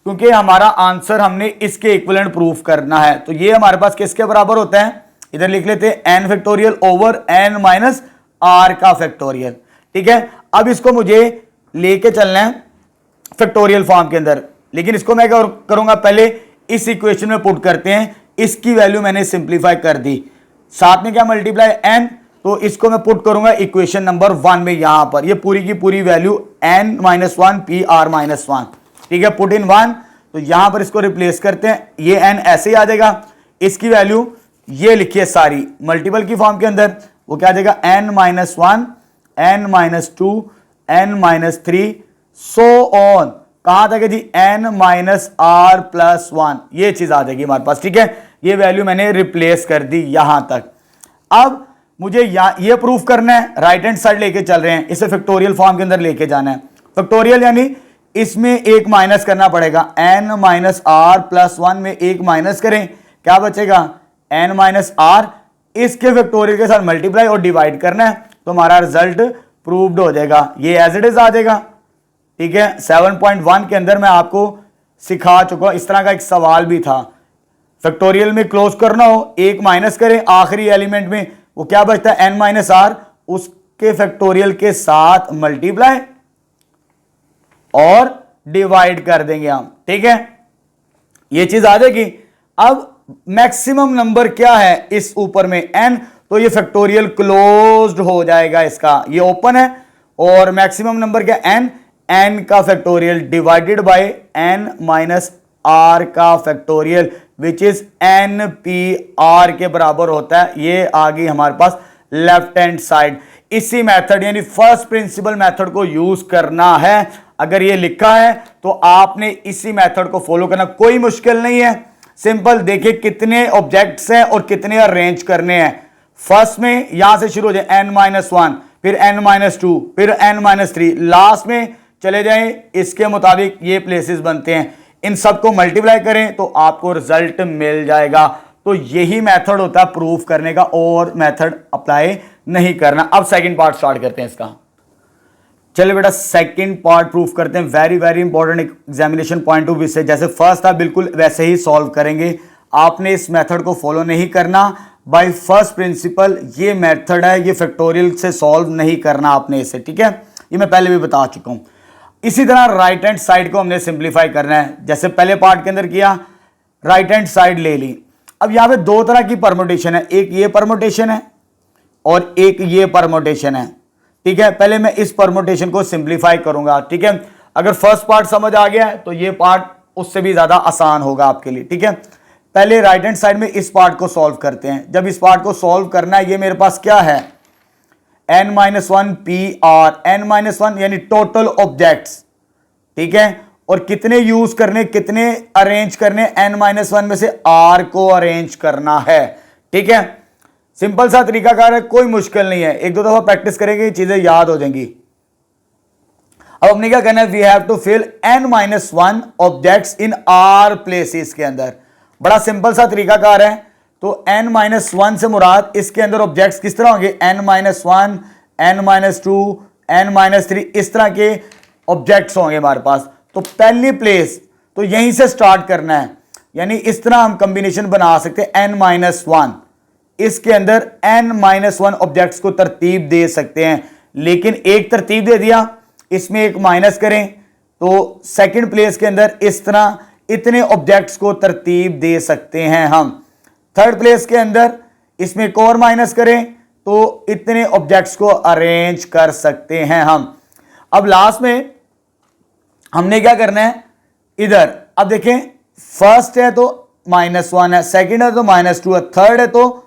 क्योंकि हमारा आंसर हमने इसके इक्विवेलेंट प्रूफ करना है। तो ये हमारे पास किसके बराबर होता है, इधर लिख लेते हैं n फैक्टोरियल ओवर n-r का फैक्टोरियल। ठीक है, अब इसको मुझे लेके चलना है फैक्टोरियल फॉर्म के अंदर, लेकिन इसको मैं क्या करूंगा, पहले इस इक्वेशन में पुट करते हैं। इसकी वैल्यू मैंने सिंप्लीफाई कर दी, साथ में क्या मल्टीप्लाई n, तो इसको मैं पुट करूंगा इक्वेशन नंबर 1 में। यहां पर ये पूरी की पूरी वैल्यू n-1 pr-1। ठीक है, पुट इन 1, तो यहां पर इसको रिप्लेस करते हैं, ये n ऐसे ही आ जाएगा। इसकी वैल्यू ये लिखिए सारी मल्टीपल की फॉर्म के अंदर, वो क्या आ जाएगा, n-1, n-2, n-3 so on, कहां तक है जी, n-r+1, ये चीज आ जाएगी हमारे पास। ठीक है, ये वैल्यू मैंने रिप्लेस कर दी यहां तक। अब मुझे ये प्रूफ करना है, राइट हैंड साइड लेके चल रहे हैं, इसे फैक्टोरियल फॉर्म के अंदर लेके जाना है। फैक्टोरियल यानी इसमें एक माइनस करना पड़ेगा, n-r+1 में एक माइनस करें, क्या बचेगा, n-r, इसके फैक्टोरियल के साथ मल्टीप्लाई और डिवाइड करना है, तो हमारा रिजल्ट प्रूव्ड हो जाएगा, ये एज इट इज आ जाएगा। ठीक है, 7.1 के अंदर मैं आपको सिखा चुका हूं, इस तरह का एक सवाल भी था। फैक्टोरियल में क्लोज करना हो, एक माइनस करें, आखिरी एलिमेंट में वो क्या बचता है, n-r, उसके फैक्टोरियल के साथ मल्टीप्लाई और डिवाइड कर देंगे हम। ठीक है, ये चीज आ जाएगी। अब मैक्सिमम नंबर क्या है इस ऊपर में n, तो ये फैक्टोरियल क्लोज्ड हो जाएगा इसका, ये ओपन है और मैक्सिमम नंबर क्या n का factorial divided by n minus r का फैक्टोरियल विच इज npr के बराबर होता है। ये आ गई हमारे पास लेफ्ट हैंड साइड। इसी मेथड यानी फर्स्ट प्रिंसिपल मेथड को यूज करना है। अगर ये लिखा है तो आपने इसी मेथड को फॉलो करना, कोई मुश्किल नहीं है, सिंपल। देखिए कितने ऑब्जेक्ट्स हैं और कितने अरेंज करने हैं। फर्स्ट में यहां से शुरू हो जाए n-1, फिर n-2, फिर n-3, लास्ट में चले जाएं, इसके मुताबिक ये प्लेसेस बनते हैं। इन सबको मल्टीप्लाई करें तो आपको रिजल्ट मिल जाएगा। तो यही मेथड होता है प्रूफ करने का, और मेथड अप्लाई नहीं करना। अब सेकंड पार्ट स्टार्ट करते हैं इसका। चलिए बेटा सेकंड पार्ट प्रूफ करते हैं। Very very important examination point of view से। जैसे फर्स्ट था बिल्कुल वैसे ही सॉल्व करेंगे। आपने इस मेथड को फॉलो नहीं करना बाय फर्स्ट प्रिंसिपल। ये मेथड है, ये फैक्टोरियल से सॉल्व नहीं करना आपने इसे, ठीक है। ये मैं पहले भी बता चुका हूं। इसी तरह राइट हैंड साइड को हमने सिंप्लीफाई करना है, जैसे पहले पार्ट के अंदर किया, राइट हैंड साइड ले ली। अब यहां पे दो तरह की परमुटेशन है, एक ये परमुटेशन है और एक ये परमुटेशन है, ठीक है। पहले मैं इस परमुटेशन को सिंप्लीफाई करूंगा, ठीक है। अगर फर्स्ट पार्ट समझ आ गया है तो ये पार्ट उससे भी ज्यादा आसान होगा आपके लिए, ठीक है। पहले राइट हैंड साइड में इस पार्ट को सॉल्व करते हैं। जब इस पार्ट को सॉल्व करना है, ये मेरे पास क्या है n-1 PR, n-1 यानी टोटल ऑब्जेक्ट्स, ठीक है। और कितने यूज करने, कितने अरेंज करने, n-1 में से r को अरेंज करना है, ठीक है। सिंपल सा तरीकाकार है, कोई मुश्किल नहीं है। एक दो दफा प्रैक्टिस करेंगे चीजें याद हो जाएंगी। अब हमने क्या करना है, we have to fill n-1 objects in r places के अंदर। बड़ा सिंपल सा तरीकाकार है। तो n-1 से मुराद इसके अंदर ऑब्जेक्ट्स किस तरह होंगे, n-1, n-2, n-3, इस तरह के ऑब्जेक्ट्स होंगे हमारे पास। तो पहली प्लेस तो यहीं से स्टार्ट करना है, यानी इस तरह हम कॉम्बिनेशन बना सकते हैं n-1। इसके अंदर n-1 ऑब्जेक्ट्स को तरतीब दे सकते हैं, लेकिन एक तरतीब दे दिया, इसमें एक माइनस करें तो सेकंड प्लेस के अंदर इस तरह इतने ऑब्जेक्ट्स को तरतीब दे सकते हैं हम। थर्ड प्लेस के अंदर इसमें एक और माइनस करें तो इतने ऑब्जेक्ट्स को अरेंज कर सकते हैं हम। अब लास्ट में हमने क्या करना है, इधर अब देखें, फर्स्ट है तो -1 है, सेकंड है तो -2 है, थर्ड है तो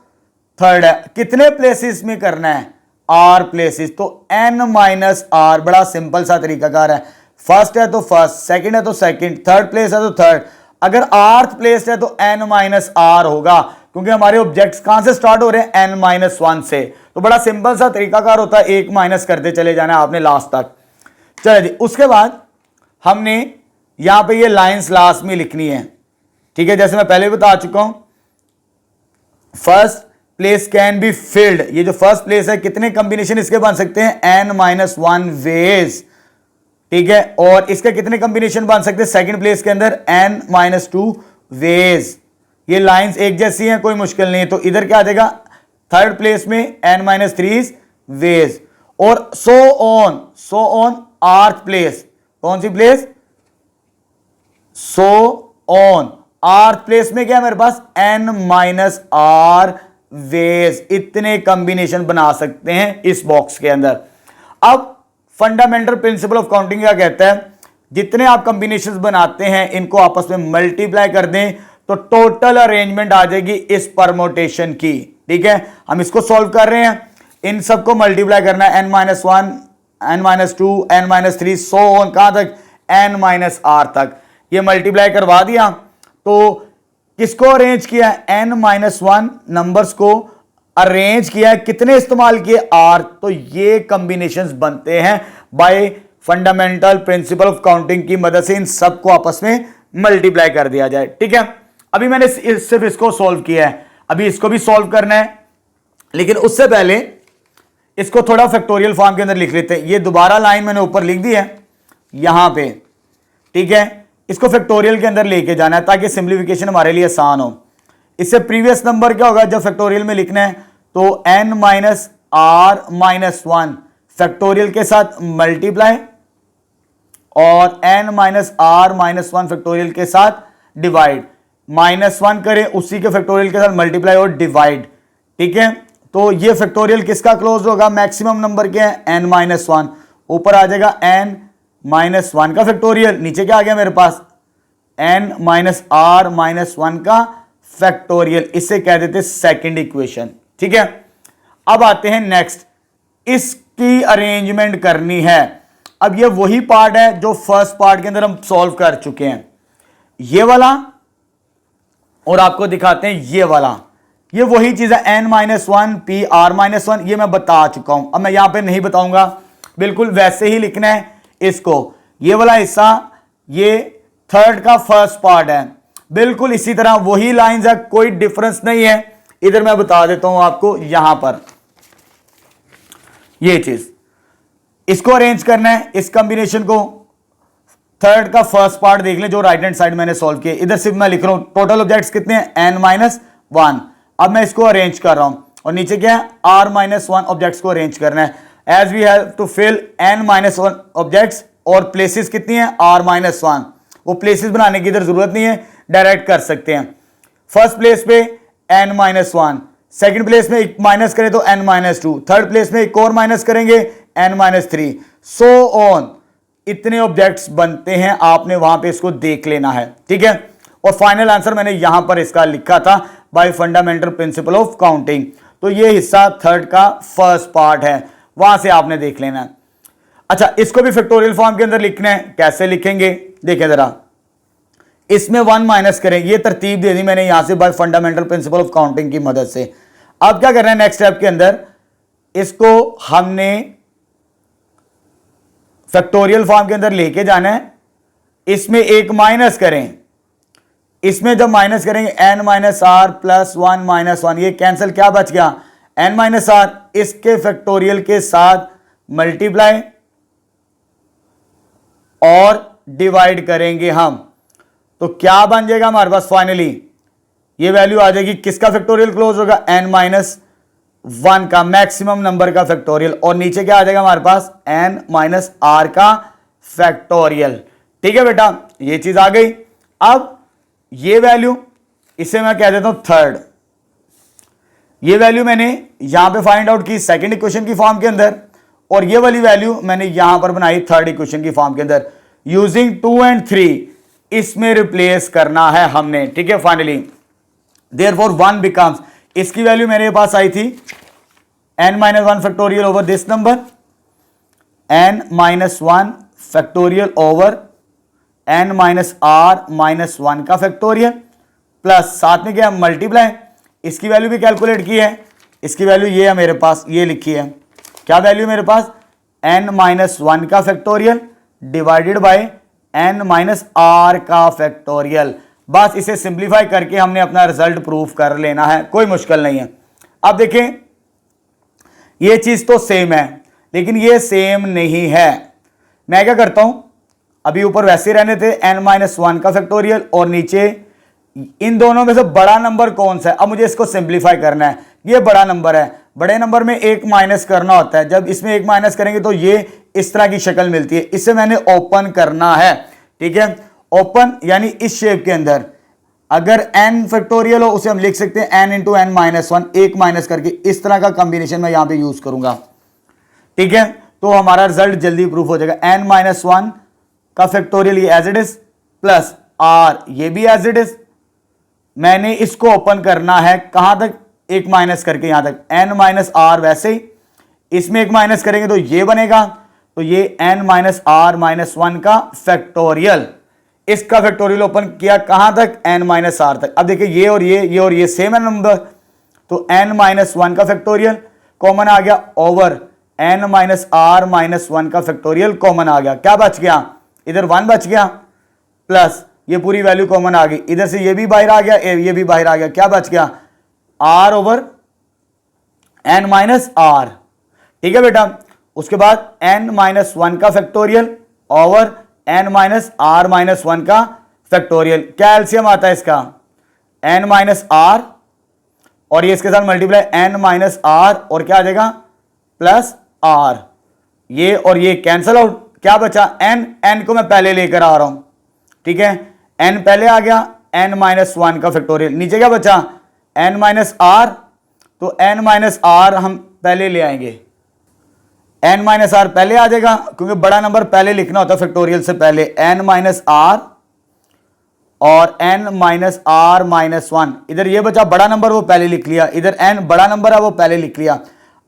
थर्ड है। कितने प्लेसेस में करना है, r प्लेसेस, तो n-r। बड़ा सिंपल सा तरीकाकार है। फर्स्ट है तो फर्स्ट, सेकंड है तो सेकंड, थर्ड प्लेस है तो थर्ड। अगर आर्थ प्लेस है तो n-r होगा, क्योंकि हमारे ऑब्जेक्ट्स कहां से स्टार्ट हो रहे हैं, n-1 से। तो बड़ा सिंपल सा तरीकाकार होता है, एक माइनस करते चले जाना आपने लास्ट तक। चलिए जी, उसके बाद हमने यहां पे ये लाइंस लास्ट में लिखनी है, ठीक है। जैसे मैं पहले बता चुका हूं, first place can be field. ये जो फर्स्ट प्लेस है, कितने कॉम्बिनेशन इसके बन सकते हैं, n-1 वेज, ठीक है। और इसके कितने कॉम्बिनेशन बन सकते हैं सेकंड प्लेस के अंदर, n-2 वेज। ये लाइंस एक जैसी हैं, कोई मुश्किल नहीं है। तो इधर क्या आ जाएगा, थर्ड प्लेस में n-3 वेज। और सो ऑन आर्थ प्लेस, कौन सी प्लेस, सो ऑन आर्थ प्लेस में क्या है मेरे पास, n-r वेज। इतने कॉम्बिनेशन बना सकते हैं इस बॉक्स के अंदर। अब फंडामेंटल प्रिंसिपल ऑफ काउंटिंग क्या कहता है, जितने आप कॉम्बिनेशंस बनाते हैं इनको आपस में मल्टीप्लाई कर दें तो टोटल अरेंजमेंट आ जाएगी इस परमोटेशन की, ठीक है। हम इसको सॉल्व कर रहे हैं, इन सबको मल्टीप्लाई करना है, n-1, n-2, n-3, so on, कहां तक, n-r तक। ये मल्टीप्लाई करवा दिया तो किसको अरेंज किया, n-1 नंबर्स को अरेंज किया है, कितने इस्तेमाल किए, r। तो ये कॉम्बिनेशंस बनते हैं bye fundamental principle of counting की मदद से। इन सबको आपस में मल्टीप्लाई कर दिया जाए, ठीक है। अभी मैंने सिर्फ इसको सॉल्व किया है, अभी इसको भी सॉल्व करना है, लेकिन उससे पहले इसको थोड़ा फैक्टोरियल फॉर्म के अंदर लिख लेते हैं। ये दोबारा लाइन मैंने ऊपर लिख दी है यहां पे, ठीक है। इसको फैक्टोरियल के अंदर लेके जाना है ताकि सिंप्लीफिकेशन हमारे लिए आसान हो। इससे प्रीवियस नंबर क्या होगा, जब फैक्टोरियल में लिखना है तो n-r-1 फैक्टोरियल के साथ मल्टीप्लाई और n-r-1 फैक्टोरियल के साथ डिवाइड। -1 करें, उसी के फैक्टोरियल के साथ मल्टीप्लाई और डिवाइड। ठीक है, तो ये फैक्टोरियल किसका क्लोज होगा, मैक्सिमम नंबर क्या है n-1, ऊपर आ जाएगा n-1 का फैक्टोरियल, नीचे क्या आ गया मेरे पास n-r-1 का फैक्टोरियल, इसे कह देते सेकंड इक्वेशन। ठीक है, अब आते हैं नेक्स्ट, इसकी अरेंजमेंट करनी है। अब ये वही पार्ट है जो फर्स्ट पार्ट के अंदर हम सॉल्व कर चुके हैं, ये वाला, और आपको दिखाते हैं ये वाला, ये वही चीज है n-1 p r-1, ये मैं बता चुका हूं, अब मैं यहां पे नहीं बताऊंगा, बिल्कुल वैसे ही लिखना है इसको। ये वाला हिस्सा ये थर्ड का फर्स्ट पार्ट है, बिल्कुल इसी तरह वही लाइंस है, कोई डिफरेंस नहीं है। इधर मैं बता देता हूं आपको, यहां पर ये चीज, इसको अरेंज करना है, इस कॉम्बिनेशन को, थर्ड का फर्स्ट पार्ट देख लें जो राइट हैंड साइड मैंने सॉल्व किया। इधर सिर्फ मैं लिख रहा हूं टोटल ऑब्जेक्ट्स कितने हैं n-1, अब मैं इसको अरेंज कर रहा हूं, और नीचे क्या है r-1 ऑब्जेक्ट्स को अरेंज करना है। As we have to fill n-1 objects, और प्लेसेस कितनी है r-1, वो प्लेसेस बनाने की इधर जरूरत नहीं है, डायरेक्ट कर सकते हैं। फर्स्ट प्लेस पे n-1, सेकंड प्लेस में एक माइनस करें तो n-2, थर्ड प्लेस में एक और माइनस करेंगे n-3, सो ऑन, इतने ऑब्जेक्ट्स बनते हैं, आपने वहां पे इसको देख लेना है। ठीक है, और फाइनल आंसर मैंने यहां पर इसका लिखा था bye fundamental principle of counting, तो ये हिस्सा थर्ड का फर्स्ट पार्ट है, वहां से आपने देख लेना है। अच्छा, इसको भी फैक्टोरियल फॉर्म के अंदर लिखना है, कैसे लिखेंगे देखें जरा, इसमें 1 माइनस करें, ये तरतीब दे दी मैंने यहां से bye fundamental principle of counting की मदद से। अब क्या करना है नेक्स्ट स्टेप के अंदर, इसको हमने फैक्टोरियल फॉर्म के अंदर लेके जाना है, इसमें एक माइनस करें, इसमें जब माइनस करेंगे n-r प्लस 1-1, ये कैंसिल, क्या बच गया n-r, इसके फैक्टोरियल के साथ मल्टीप्लाई और डिवाइड करेंगे हम, तो क्या बन जाएगा हमारे पास फाइनली, ये वैल्यू आ जाएगी, किसका फैक्टोरियल क्लोज होगा n-1 का, मैक्सिमम नंबर का फैक्टोरियल, और नीचे क्या आ जाएगा हमारे पास n-r का फैक्टोरियल। ठीक है बेटा, ये चीज आ गई। अब ये वैल्यू, इसे मैं कह देता हूं थर्ड, ये वैल्यू मैंने यहां पे फाइंड आउट की सेकंड इक्वेशन की फॉर्म के अंदर, और ये वाली वैल्यू मैंने यहां पर बनाई थर्ड इक्वेशन की फॉर्म के अंदर, यूजिंग 2 और 3 इसमें रिप्लेस करना है हमने। ठीक है, फाइनली देयरफॉर 1 बिकम्स, इसकी वैल्यू मेरे पास आई थी n-1 factorial over this number, n-1 factorial over n-r-1 का फैक्टोरियल, प्लस साथ में क्या मल्टीप्लाई, इसकी वैल्यू भी कैलकुलेट की है, इसकी वैल्यू ये है मेरे पास, ये लिखी है, क्या वैल्यू मेरे पास n-1 का फैक्टोरियल डिवाइडेड बाय n-r का फैक्टोरियल। बस इसे सिंप्लीफाई करके हमने अपना रिजल्ट प्रूफ कर लेना है, कोई मुश्किल नहीं है। अब देखें, ये चीज तो सेम है, लेकिन ये सेम नहीं है। मैं क्या करता हूं, अभी ऊपर वैसे रहने थे n-1 का फैक्टोरियल, और नीचे इन दोनों में से बड़ा नंबर कौन सा है, अब मुझे इसको सिंप्लीफाई करना है, ये बड़ा नंबर है, बड़े नंबर में एक माइनस करना होता है, जब इसमें एक माइनस करेंगे तो ये इस तरह की शक्ल मिलती है, इसे मैंने ओपन करना है। ठीक है, ओपन यानी इस शेप के अंदर, अगर n फैक्टोरियल हो उसे हम लिख सकते हैं n इंटू n-1, एक माइनस करके, इस तरह का कॉम्बिनेशन मैं यहां पे यूज करूंगा। ठीक है, तो हमारा रिजल्ट जल्दी प्रूफ हो जाएगा, n-1 का फैक्टोरियल ये as it is, plus r ये भी एज इट इज, मैंने इसको ओपन करना है कहां तक, एक माइनस करके यहां तक, n-r वैसे ही, इसमें एक माइनस करेंगे तो ये बनेगा, तो ये n-r-1 का फैक्टोरियल, इसका फैक्टोरियल ओपन किया कहां तक n-r तक। अब देखिए ये और ये सेम है नंबर, तो n-1 का फैक्टोरियल कॉमन आ गया ओवर n-r-1 का फैक्टोरियल कॉमन आ गया, क्या बच गया, इधर 1 बच गया, प्लस ये पूरी वैल्यू कॉमन आ गई, इधर से ये भी बाहर आ गया, ये भी बाहर आ गया, क्या बच गया r ओवर n-r। ठीक है बेटा, उसके बाद n-1 का फैक्टोरियल ओवर n-r-1 का फैक्टोरियल, क्या एलसीएम आता है इसका n-r, और ये इसके साथ मल्टीप्लाई n-r, और क्या आ जाएगा प्लस r, ये और ये कैंसल आउट, क्या बचा n को मैं पहले लेकर आ रहा हूं। ठीक है, n पहले आ गया, n-1 का फैक्टोरियल, नीचे क्या बचा n-r, तो n-r हम पहले ले आएंगे, n-r पहले आ जाएगा क्योंकि बड़ा नंबर पहले लिखना होता है फैक्टोरियल से पहले, n-r और n-r-1, इधर ये बचा बड़ा नंबर वो पहले लिख लिया, इधर n बड़ा नंबर है वो पहले लिख लिया।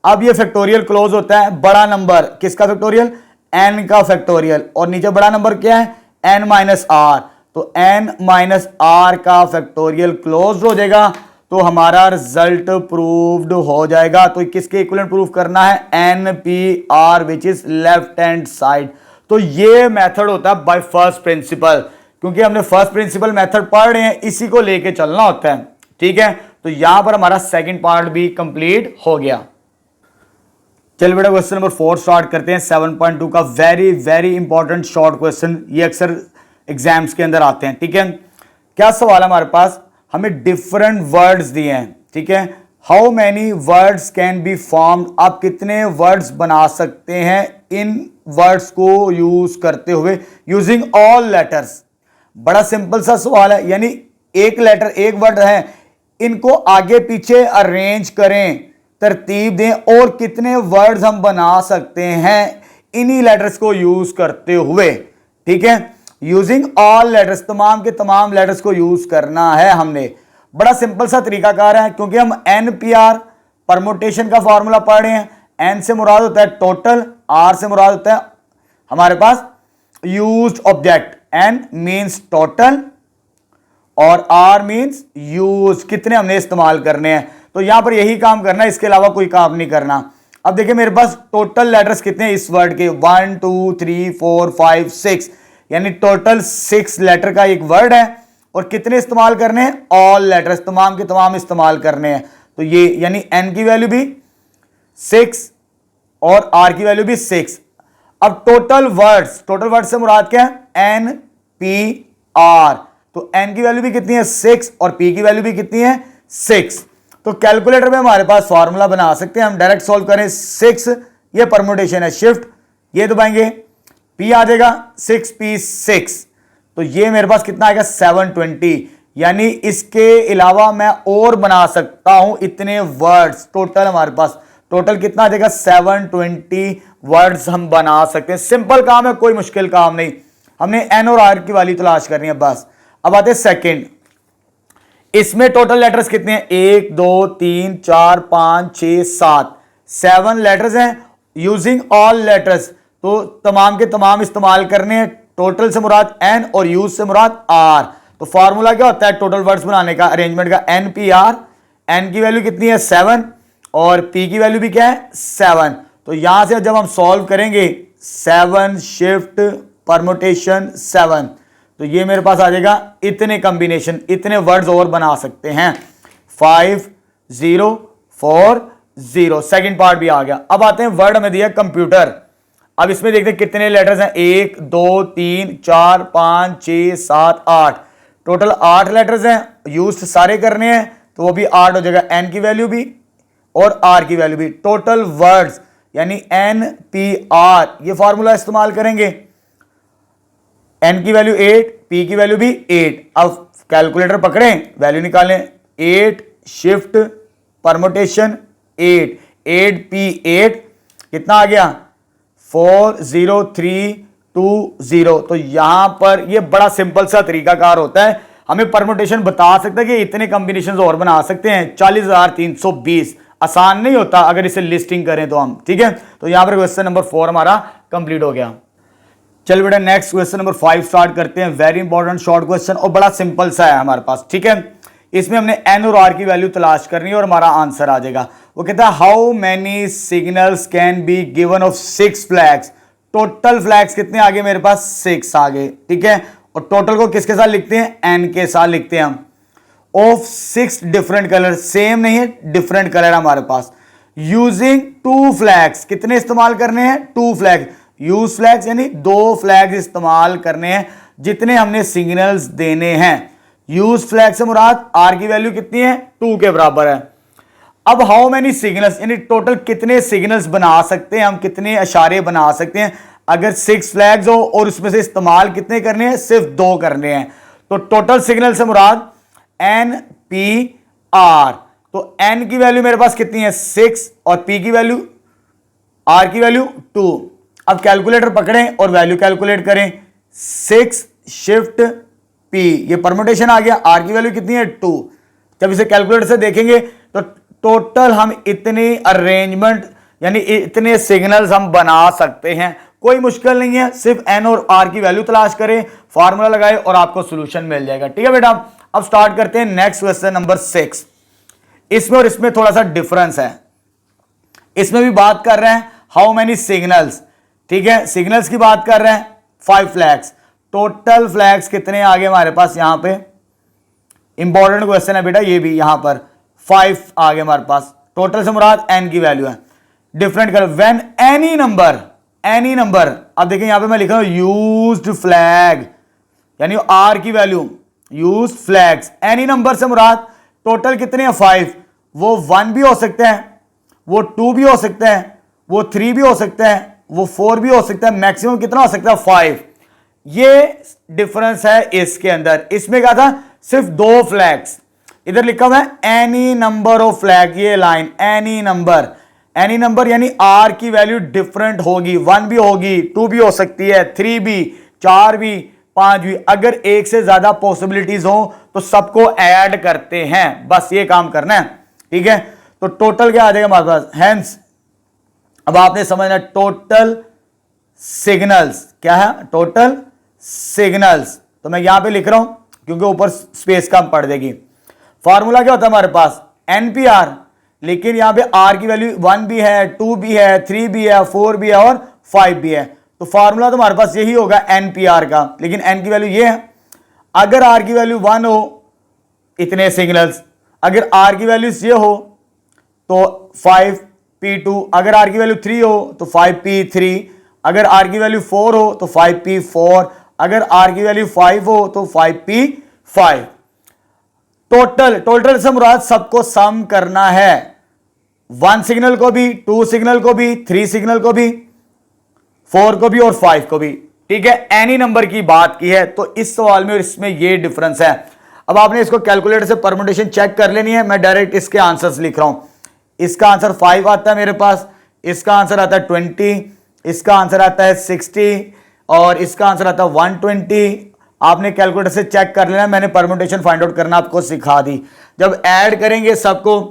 अब ये फैक्टोरियल क्लोज होता है बड़ा नंबर किसका फैक्टोरियल, n का फैक्टोरियल, और नीचे बड़ा नंबर क्या है n-r, तो n-r का फैक्टोरियल क्लोज हो जाएगा, तो हमारा रिजल्ट प्रूव्ड हो जाएगा। तो किसके इक्विवेलेंट प्रूव करना है, NPR which is left hand side. तो ये मेथड होता है बाय फर्स्ट प्रिंसिपल, क्योंकि हमने फर्स्ट प्रिंसिपल मेथड पढ़ रहे हैं, इसी को लेके चलना होता है, ठीक है। तो यहां पर हमारा सेकंड पार्ट भी कंप्लीट हो गया। चलिए बेटा क्वेश्चन नंबर 4 स्टार्ट करते हैं। 7.2 का very very important short question, ये अक्सर एग्जाम्स के अंदर आते हैं, ठीक है। क्या सवाल है हमारे पास, हमें डिफरेंट वर्ड्स दिए हैं, ठीक है। How many words can be formed, आप कितने वर्ड्स बना सकते हैं इन वर्ड्स को यूज करते हुए, यूजिंग ऑल लेटर्स। बड़ा सिंपल सा सवाल है, यानी एक लेटर एक वर्ड है, इनको आगे पीछे अरेंज करें, तरतीब दें, और कितने वर्ड्स हम बना सकते हैं इन्हीं लेटर्स को यूज करते हुए, ठीक है। यूजिंग ऑल लेटर्स, तमाम के तमाम लेटर्स को यूज करना है हमने। बड़ा सिंपल सा तरीकाकार है, क्योंकि हम NPR परमुटेशन का फॉर्मूला पढ़ रहे हैं। N से मुराद होता है टोटल, R से मुराद होता है हमारे पास used object. N means total और R मींस यूज, कितने हमने इस्तेमाल करने हैं। तो यहां पर यही काम करना है, इसके अलावा कोई काम नहीं करना। अब देखिए मेरे पास टोटल लेटर्स कितने हैं इस वर्ड के, 1 2 3 4 5 6, यानी टोटल 6 लेटर का एक वर्ड है, और कितने इस्तेमाल करने हैं, ऑल लेटर्स, तमाम के तमाम इस्तेमाल करने हैं। तो ये यानी N की वैल्यू भी 6 और R की वैल्यू भी 6। अब टोटल वर्ड्स से मुराद क्या है, NPR, तो N की वैल्यू भी कितनी है 6 और P की वैल्यू भी कितनी है 6। तो कैलकुलेटर में हमारे पास फॉर्मूला बना सकते हैं हम, डायरेक्ट सॉल्व करें। 6 ये परमुटेशन है, शिफ्ट ये दबाएंगे, P आ जाएगा 6P6, तो ये मेरे पास कितना आएगा 720। यानी इसके अलावा मैं और बना सकता हूं इतने वर्ड्स, टोटल हमारे पास टोटल कितना आ जाएगा 720 वर्ड्स हम बना सकते हैं। सिंपल काम है, कोई मुश्किल काम नहीं, हमने N और R की वैल्यू तलाश करनी है बस। अब आते हैं सेकंड, इसमें टोटल लेटर्स कितने हैं, 1 2 3 4 5 6 7, 7 लेटर्स हैं। यूजिंग ऑल लेटर्स, तो तमाम के तमाम इस्तेमाल करने हैं। टोटल से मुराद N और यूज से मुराद R। तो फॉर्मूला क्या होता है टोटल वर्ड्स बनाने का, अरेंजमेंट का, NPR। N की वैल्यू कितनी है 7 और P की वैल्यू भी क्या है 7। तो यहां से जब हम सॉल्व करेंगे 7 शिफ्ट परमुटेशन 7, तो ये मेरे पास आ जाएगा इतने कॉम्बिनेशन, इतने वर्ड्स और बना सकते हैं, 5 0 4 0। सेकेंड पार्ट भी आ गया। अब आते हैं वर्ड में दिया कंप्यूटर। अब इसमें देखते हैं कितने लेटर्स हैं, 1 2 3 4 5 6 7 8, टोटल 8 लेटर्स हैं। यूज सारे करने हैं तो वो भी 8 हो जाएगा, N की वैल्यू भी और R की वैल्यू भी। टोटल वर्ड्स यानी NPR, ये फॉर्मूला इस्तेमाल करेंगे। N की वैल्यू 8, P की वैल्यू भी 8। अब कैलकुलेटर पकड़ें, वैल्यू निकालें, 8 शिफ्ट परमुटेशन 8, 8P8 कितना आ गया 40320। तो यहां पर ये बड़ा सिंपल सा तरीकाकार होता है, हमें परमुटेशन बता सकता है कि इतने कॉम्बिनेशंस और बना सकते हैं। 40,320 आसान नहीं होता अगर इसे लिस्टिंग करें तो हम, ठीक है। तो यहां पर क्वेश्चन नंबर 4 हमारा कंप्लीट हो गया। चल बेटा नेक्स्ट क्वेश्चन नंबर 5 स्टार्ट करते हैं। वेरी इंपॉर्टेंट शॉर्ट क्वेश्चन और बड़ा सिंपल सा है हमारे पास, ठीक है। इसमें हमने N और R की वैल्यू तलाश करनी है और हमारा आंसर आ जाएगा। वो कहता है how many signals can be given of 6 flags. Total flags कितने आगे मेरे पास 6 आगे, ठीक है। और टोटल को किसके साथ लिखते हैं, N के साथ लिखते हैं हम। ऑफ 6 डिफरेंट कलर, सेम नहीं है, डिफरेंट कलर हमारे पास। यूजिंग 2 फ्लैग्स, कितने इस्तेमाल करने हैं 2 फ्लैग। यूज फ्लैग्स यानी 2 फ्लैग्स इस्तेमाल करने हैं जितने हमने सिग्नल्स देने हैं। यूज फ्लैग से मुराद R की वैल्यू कितनी है 2 के बराबर है। अब हाउ मेनी सिग्नल्स यानी टोटल कितने सिग्नल्स बना सकते हैं हम, कितने इशारे बना सकते हैं अगर 6 फ्लैग्स हो और उसमें से इस्तेमाल कितने करने हैं, सिर्फ 2 करने हैं। तो टोटल सिग्नल से मुराद NPR। तो N की वैल्यू मेरे पास कितनी है 6 और P की वैल्यू R की वैल्यू 2। अब कैलकुलेटर पकड़ें और वैल्यू कैलकुलेट करें 6 शिफ्ट P, ये परमुटेशन आ गया। R की वैल्यू कितनी है 2। जब इसे कैलकुलेटर से देखेंगे तो टोटल हम इतनी अरेंजमेंट यानी इतने सिग्नल्स हम बना सकते हैं, कोई मुश्किल नहीं है। सिर्फ N और R की वैल्यू तलाश करें, फार्मूला लगाएं और आपको सॉल्यूशन मिल जाएगा। ठीक है बेटा, अब स्टार्ट करते हैं नेक्स्ट क्वेश्चन नंबर 6। इसमें और इसमें थोड़ा सा डिफरेंस है। इसमें भी बात कर रहे हैं हाउ मेनी सिग्नल्स, ठीक है, सिग्नल्स की बात कर रहे हैं 5 फ्लैग्स। टोटल फ्लैग्स कितने आ गए हमारे पास यहां पे, इंपॉर्टेंट क्वेश्चन है बेटा ये भी, यहां पर 5 आ गए हमारे पास। टोटल से मुराद N की वैल्यू है। डिफरेंट कर व्हेन एनी नंबर, अब देखिए यहां पे मैं लिख रहा हूं यूज्ड फ्लैग, यानी R की value used flags. Any number से मुराद टोटल कितने हैं 5। वो 1 भी हो सकते हैं, वो 2 भी हो सकते हैं, वो 3 भी हो सकते हैं, वो 4 भी हो सकता है, मैक्सिमम कितना हो सकता है 5। ये डिफरेंस है इसके अंदर। इसमें क्या था सिर्फ 2 फ्लैग्स, इधर लिखा हुआ है एनी नंबर ऑफ फ्लैग, ये लाइन एनी नंबर यानी R की वैल्यू डिफरेंट होगी, 1 भी होगी, 2 भी हो सकती है, 3 भी, 4 भी, 5 भी। अगर एक से ज्यादा पॉसिबिलिटीज हो तो सबको ऐड करते हैं, बस ये काम करना है। ठीक है, तो टोटल क्या आ जाएगा हमारे पास, हेंस अब आपने समझना टोटल सिग्नल्स क्या है, टोटल सिग्नल्स। तो मैं यहां पे लिख रहा हूं क्योंकि ऊपर स्पेस कम पड़ देगी। फॉर्मूला क्या होता है हमारे पास NPR, लेकिन यहां पे R की वैल्यू 1 भी है, 2 भी है, 3 भी है, 4 भी है और 5 भी है। तो फॉर्मूला तो हमारे पास यही होगा NPR का, लेकिन N की वैल्यू ये है। अगर R की वैल्यू 1 हो इतने सिग्नल्स, अगर R की वैल्यू ये हो तो 5P2, अगर R की वैल्यू 3 हो तो 5P3, अगर R की वैल्यू 4 हो तो 5P4, अगर R की वैल्यू 5 हो तो 5P5। टोटल से मुराद सबको सम करना है, 1 सिग्नल को भी, 2 सिग्नल को भी, 3 सिग्नल को भी, 4 को भी और 5 को भी। ठीक है, एनी नंबर की बात की है। तो इस सवाल में और इसमें ये डिफरेंस है। अब आपने इसको कैलकुलेटर से परमुटेशन चेक कर लेनी है, मैं डायरेक्ट इसके आंसर्स लिख रहा हूं। इसका आंसर 5 आता है मेरे पास, इसका आंसर आता है 20, इसका आंसर आता है 60 और इसका आंसर आता है 120। आपने कैलकुलेटर से चेक कर लेना, मैंने परमुटेशन फाइंड आउट करना आपको सिखा दी। जब ऐड करेंगे सबको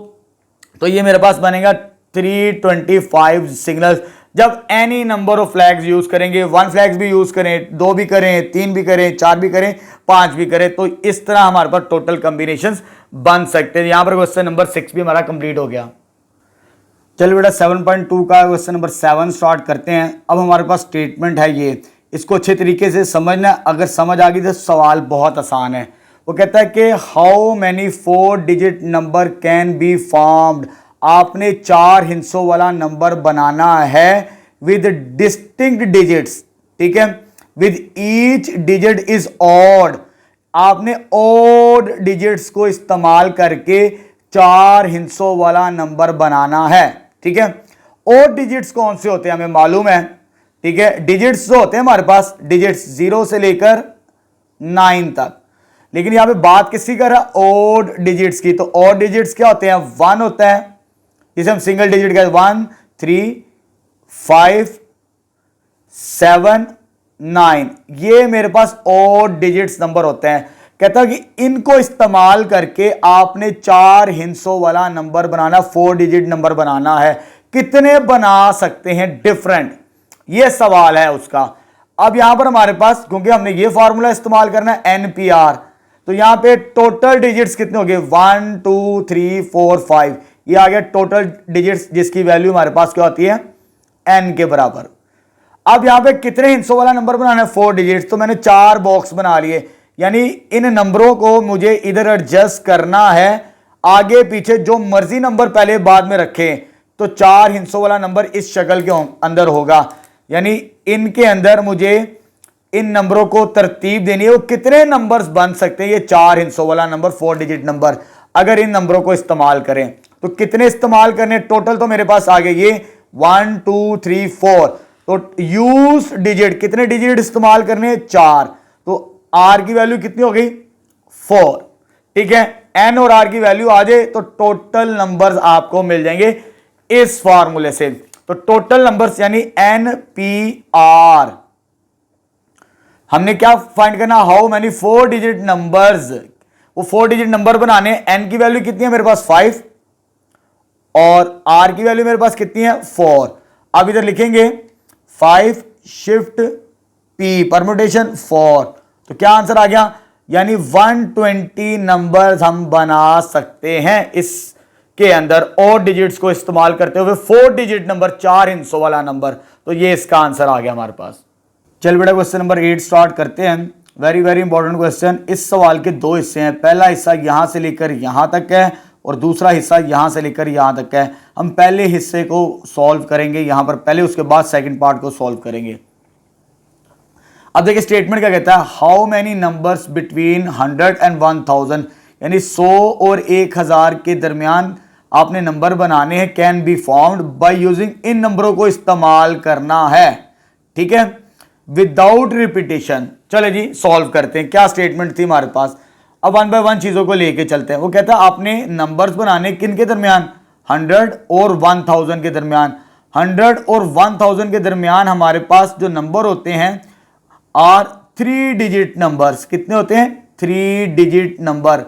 तो ये मेरे पास बनेगा 325 सिग्नल्स। जब any number of flags use करेंगे, 1 फ्लैग्स भी यूज करें, 2 भी करें, 3 भी करें, 4 भी करें, 5 भी करें, तो इस तरह हमारे पास टोटल कॉम्बिनेशंस बन सकते हैं। यहां पर क्वेश्चन नंबर 6 भी हमारा कंप्लीट हो गया। चलिए बेटा 7.2 का क्वेश्चन नंबर 7 स्टार्ट करते हैं। अब हमारे पास स्टेटमेंट है ये, इसको अच्छे तरीके से समझना। अगर समझ आ गई तो सवाल बहुत आसान है। वो कहता है कि how many 4 digit number can be formed. आपने 4 हिस्सों वाला नंबर बनाना है विद डिस्टिंक्ट डिजिट्स, ठीक है, with each digit is odd. आपने ऑड डिजिट्स को इस्तेमाल करके 4 हिस्सों वाला नंबर बनाना है। ठीक है, ऑड डिजिट्स कौन से होते हैं हमें मालूम है। ठीक है, डिजिट्स जो होते हैं हमारे पास, डिजिट्स 0 से लेकर 9 तक, लेकिन यहां पे बात किसकी कर रहा है, ऑड डिजिट्स की। तो ऑड डिजिट्स क्या होते हैं, 1 होता है जिसे हम सिंगल डिजिट कहते हैं, 1 3 5 7 9, ये मेरे पास ऑड डिजिट्स नंबर होते हैं। कहता है कि इनको इस्तेमाल करके आपने 4 हिस्सों वाला नंबर बनाना, 4 डिजिट नंबर बनाना है। कितने बना सकते हैं डिफरेंट, ये सवाल है उसका। अब यहां पर हमारे पास क्योंकि हमने ये फॉर्मूला इस्तेमाल करना है NPR, तो यहां पे टोटल डिजिट्स कितने हो गए, 1 2 3 4 5, ये आ गया टोटल डिजिट्स जिसकी वैल्यू हमारे पास क्या होती है N के बराबर। अब यहां पे कितने हिस्सों वाला नंबर बनाना है, 4 डिजिट्स। तो मैंने 4 बॉक्स बना लिए, यानी इन नंबरों को मुझे इधर एडजस्ट करना है, आगे पीछे जो मर्जी नंबर पहले बाद में रखें। तो 4 हिस्सों वाला नंबर इस शक्ल के अंदर होगा, यानी इनके अंदर मुझे इन नंबरों को तरतीब देनी है। वो कितने नंबर्स बन सकते हैं, ये 4 हिस्सों वाला नंबर, 4 डिजिट नंबर, अगर इन नंबरों को इस्तेमाल करें तो कितने इस्तेमाल करने। टोटल तो मेरे पास आ गए ये 1 2 3 4। तो यूज डिजिट, कितने डिजिट इस्तेमाल करने, 4। तो R की वैल्यू कितनी हो गई 4। ठीक है, एन और आर की वैल्यू आ जाए तो टोटल नंबर्स आपको मिल जाएंगे इस फॉर्मूले से। तो टोटल नंबर्स यानी एन पी आर, हमने क्या फाइंड करना, हाउ मेनी 4 डिजिट नंबर्स, वो 4 डिजिट नंबर बनाने। एन की वैल्यू कितनी है मेरे पास 5 और आर की वैल्यू मेरे पास कितनी है 4। अब इधर लिखेंगे 5 शिफ्ट पी परम्यूटेशन 4, तो क्या आंसर आ गया, यानी 120 नंबर्स हम बना सकते हैं इसके अंदर और डिजिट्स को इस्तेमाल करते हुए 4 डिजिट नंबर, 4 हिस्सों वाला नंबर। तो ये इसका आंसर आ गया हमारे पास। चल बेटा क्वेश्चन नंबर 8 स्टार्ट करते हैं। Very very important question. इस सवाल के 2 हिस्से हैं, पहला हिस्सा यहां से लेकर यहां तक है और दूसरा हिस्सा यहां से लेकर यहां तक है। हम पहले हिस्से को सॉल्व करेंगे यहां पर पहले, उसके बाद सेकंड पार्ट को सॉल्व करेंगे। अब देखिए स्टेटमेंट क्या कहता है, how many numbers between 100 and 1000, यानी 100 और 1000 के दरमियान आपने नंबर बनाने हैं, can be formed by using, इन नंबरों को इस्तेमाल करना है। ठीक है, विदाउट रिपीटेशन। चले जी सॉल्व करते हैं, क्या स्टेटमेंट थी हमारे पास। अब 1 बाय 1 चीजों को लेके चलते हैं। वो कहता है आपने नंबर्स बनाने किन के दरमियान, 100 और 1000 के दरमियान। 100 और 1000 के दरमियान हमारे पास जो नंबर होते हैं आर 3 डिजिट नंबर्स। कितने होते हैं, 3 डिजिट नंबर।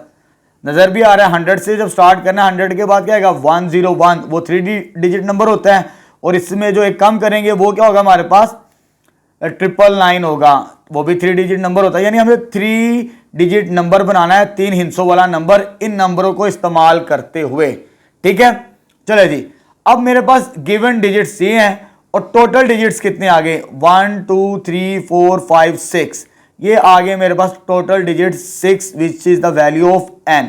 नजर भी आ रहा है 100 से जब स्टार्ट करना है, 100 के बाद क्या आएगा 101, वो 3 डिजिट नंबर होता है। और इसमें जो एक कम करेंगे वो क्या होगा हमारे पास 999 होगा, वो भी 3 डिजिट नंबर होता है। यानी हमें 3 डिजिट नंबर बनाना है, 3 हिस्सों वाला नंबर, इन नंबरों को इस्तेमाल करते हुए। ठीक है, चले जी। अब मेरे पास गिवन डिजिट्स ये हैं और टोटल डिजिट्स कितने आ गए, 1 2 3 4 5 6, ये आ गए मेरे पास total digits 6 which is the value of N.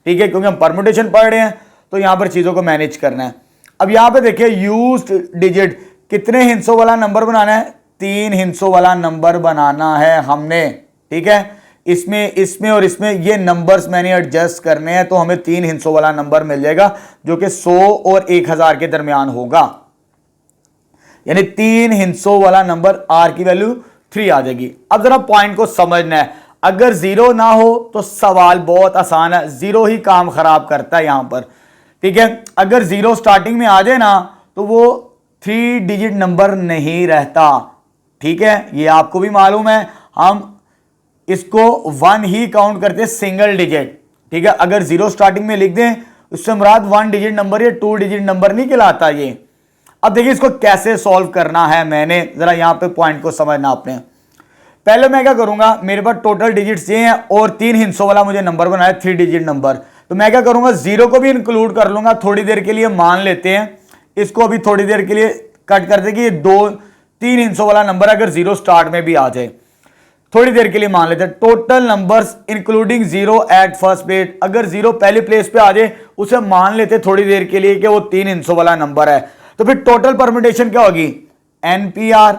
ठीक है, क्योंकि हम परम्यूटेशन पढ़ रहे हैं तो यहां पर चीजों को मैनेज करना है। अब यहां पे देखिए यूज्ड डिजिट, कितने हिस्सों वाला नंबर बनाना है, 3 हिस्सों वाला नंबर बनाना है हमने। ठीक है, इसमें और इसमें ये नंबर्स मैंने एडजस्ट करने हैं, तो हमें 3 हिस्सों वाला नंबर मिल जाएगा जो कि 100 और 1000 के दरमियान होगा। यानी 3 हिस्सों वाला नंबर आर की वैल्यू 3 आ जाएगी। अब जरा पॉइंट को समझना है, अगर 0 ना हो तो सवाल बहुत आसान है, 0 ही काम खराब करता है यहां पर। ठीक है, अगर 0 स्टार्टिंग में आ जाए ना तो वो 3 डिजिट नंबर नहीं रहता। ठीक है, ये आपको भी मालूम है, हम इसको 1 ही काउंट करते हैं, सिंगल डिजिट। ठीक है, अगर 0 स्टार्टिंग में लिख दें उससे मुराद 1 डिजिट नंबर या 2 डिजिट नंबर नहीं कहलाता ये। अब देखिए इसको कैसे सॉल्व करना है, मैंने जरा यहां पे पॉइंट को समझना आपने। पहले मैं क्या करूंगा, मेरे पास टोटल डिजिट्स ये हैं और 3 हिस्सों वाला मुझे नंबर बनाया 3 डिजिट नंबर, तो मैं क्या करूंगा 0 को भी इंक्लूड कर लूंगा। थोड़ी देर के लिए मान लेते हैं इसको, अभी थोड़ी देर के लिए कट कर दे कि ये 3 हिस्सों वाला नंबर अगर 0 स्टार्ट में भी आ जाए, थोड़ी देर के लिए मान लेते हैं total numbers including 0 at first place. अगर 0 पहली प्लेस पे आ जाए उसे मान लेते थोड़ी देर के लिए कि वो 3 हिस्सों वाला नंबर है, तो फिर टोटल परम्यूटेशन क्या होगी, एन पी आर।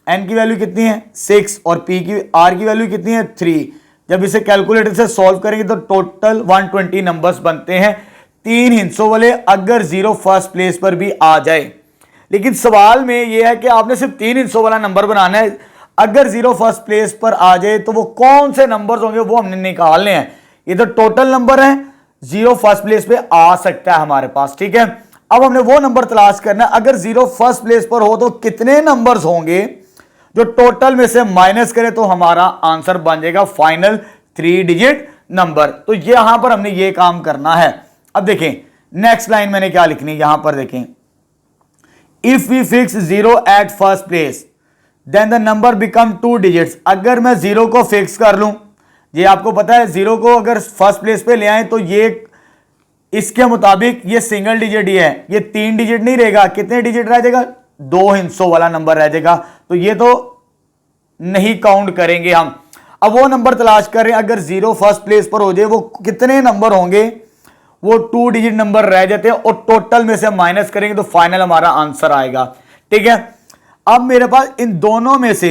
एन की वैल्यू कितनी है 6 और पी की आर की वैल्यू कितनी है 3। जब इसे कैलकुलेटर से सॉल्व करेंगे तो टोटल 120 नंबर्स बनते हैं 3 हिस्सों वाले, अगर 0 फर्स्ट प्लेस पर भी आ जाए। लेकिन सवाल में यह है कि आपने सिर्फ 3 हिस्सों वाला नंबर बनाना है, अगर 0 फर्स्ट प्लेस पर आ जाए तो वो कौन से नंबर्स होंगे वो हमने निकालने हैं। ये तो टोटल नंबर है, 0 फर्स्ट प्लेस पे आ सकता है हमारे पास। ठीक है, अब हमने वो नंबर तलाश करना है, अगर 0 फर्स्ट प्लेस पर हो तो कितने नंबर्स होंगे जो टोटल में से माइनस करें तो हमारा आंसर बन जाएगा फाइनल 3 डिजिट नंबर। तो यहां पर हमने ये काम करना है। अब देखें नेक्स्ट लाइन मैंने क्या लिखनी है, यहां पर देखें, if we fix 0 at first place then the number become 2 digits. अगर मैं 0 को फिक्स कर लूं, ये आपको पता है 0 को अगर फर्स्ट प्लेस पे ले आए तो ये इसके मुताबिक ये सिंगल डिजिट ही है, ये 3 डिजिट नहीं रहेगा। कितने डिजिट रह जाएगा, 2 हिस्सों वाला नंबर रह जाएगा, तो ये तो नहीं काउंट करेंगे हम। अब वो नंबर तलाश कर रहे हैं, अगर 0 फर्स्ट प्लेस पर हो जाए वो कितने नंबर होंगे, वो 2 डिजिट नंबर रह जाते हैं और टोटल में से माइनस करेंगे तो फाइनल हमारा आंसर आएगा। ठीक है, अब मेरे पास इन दोनों में से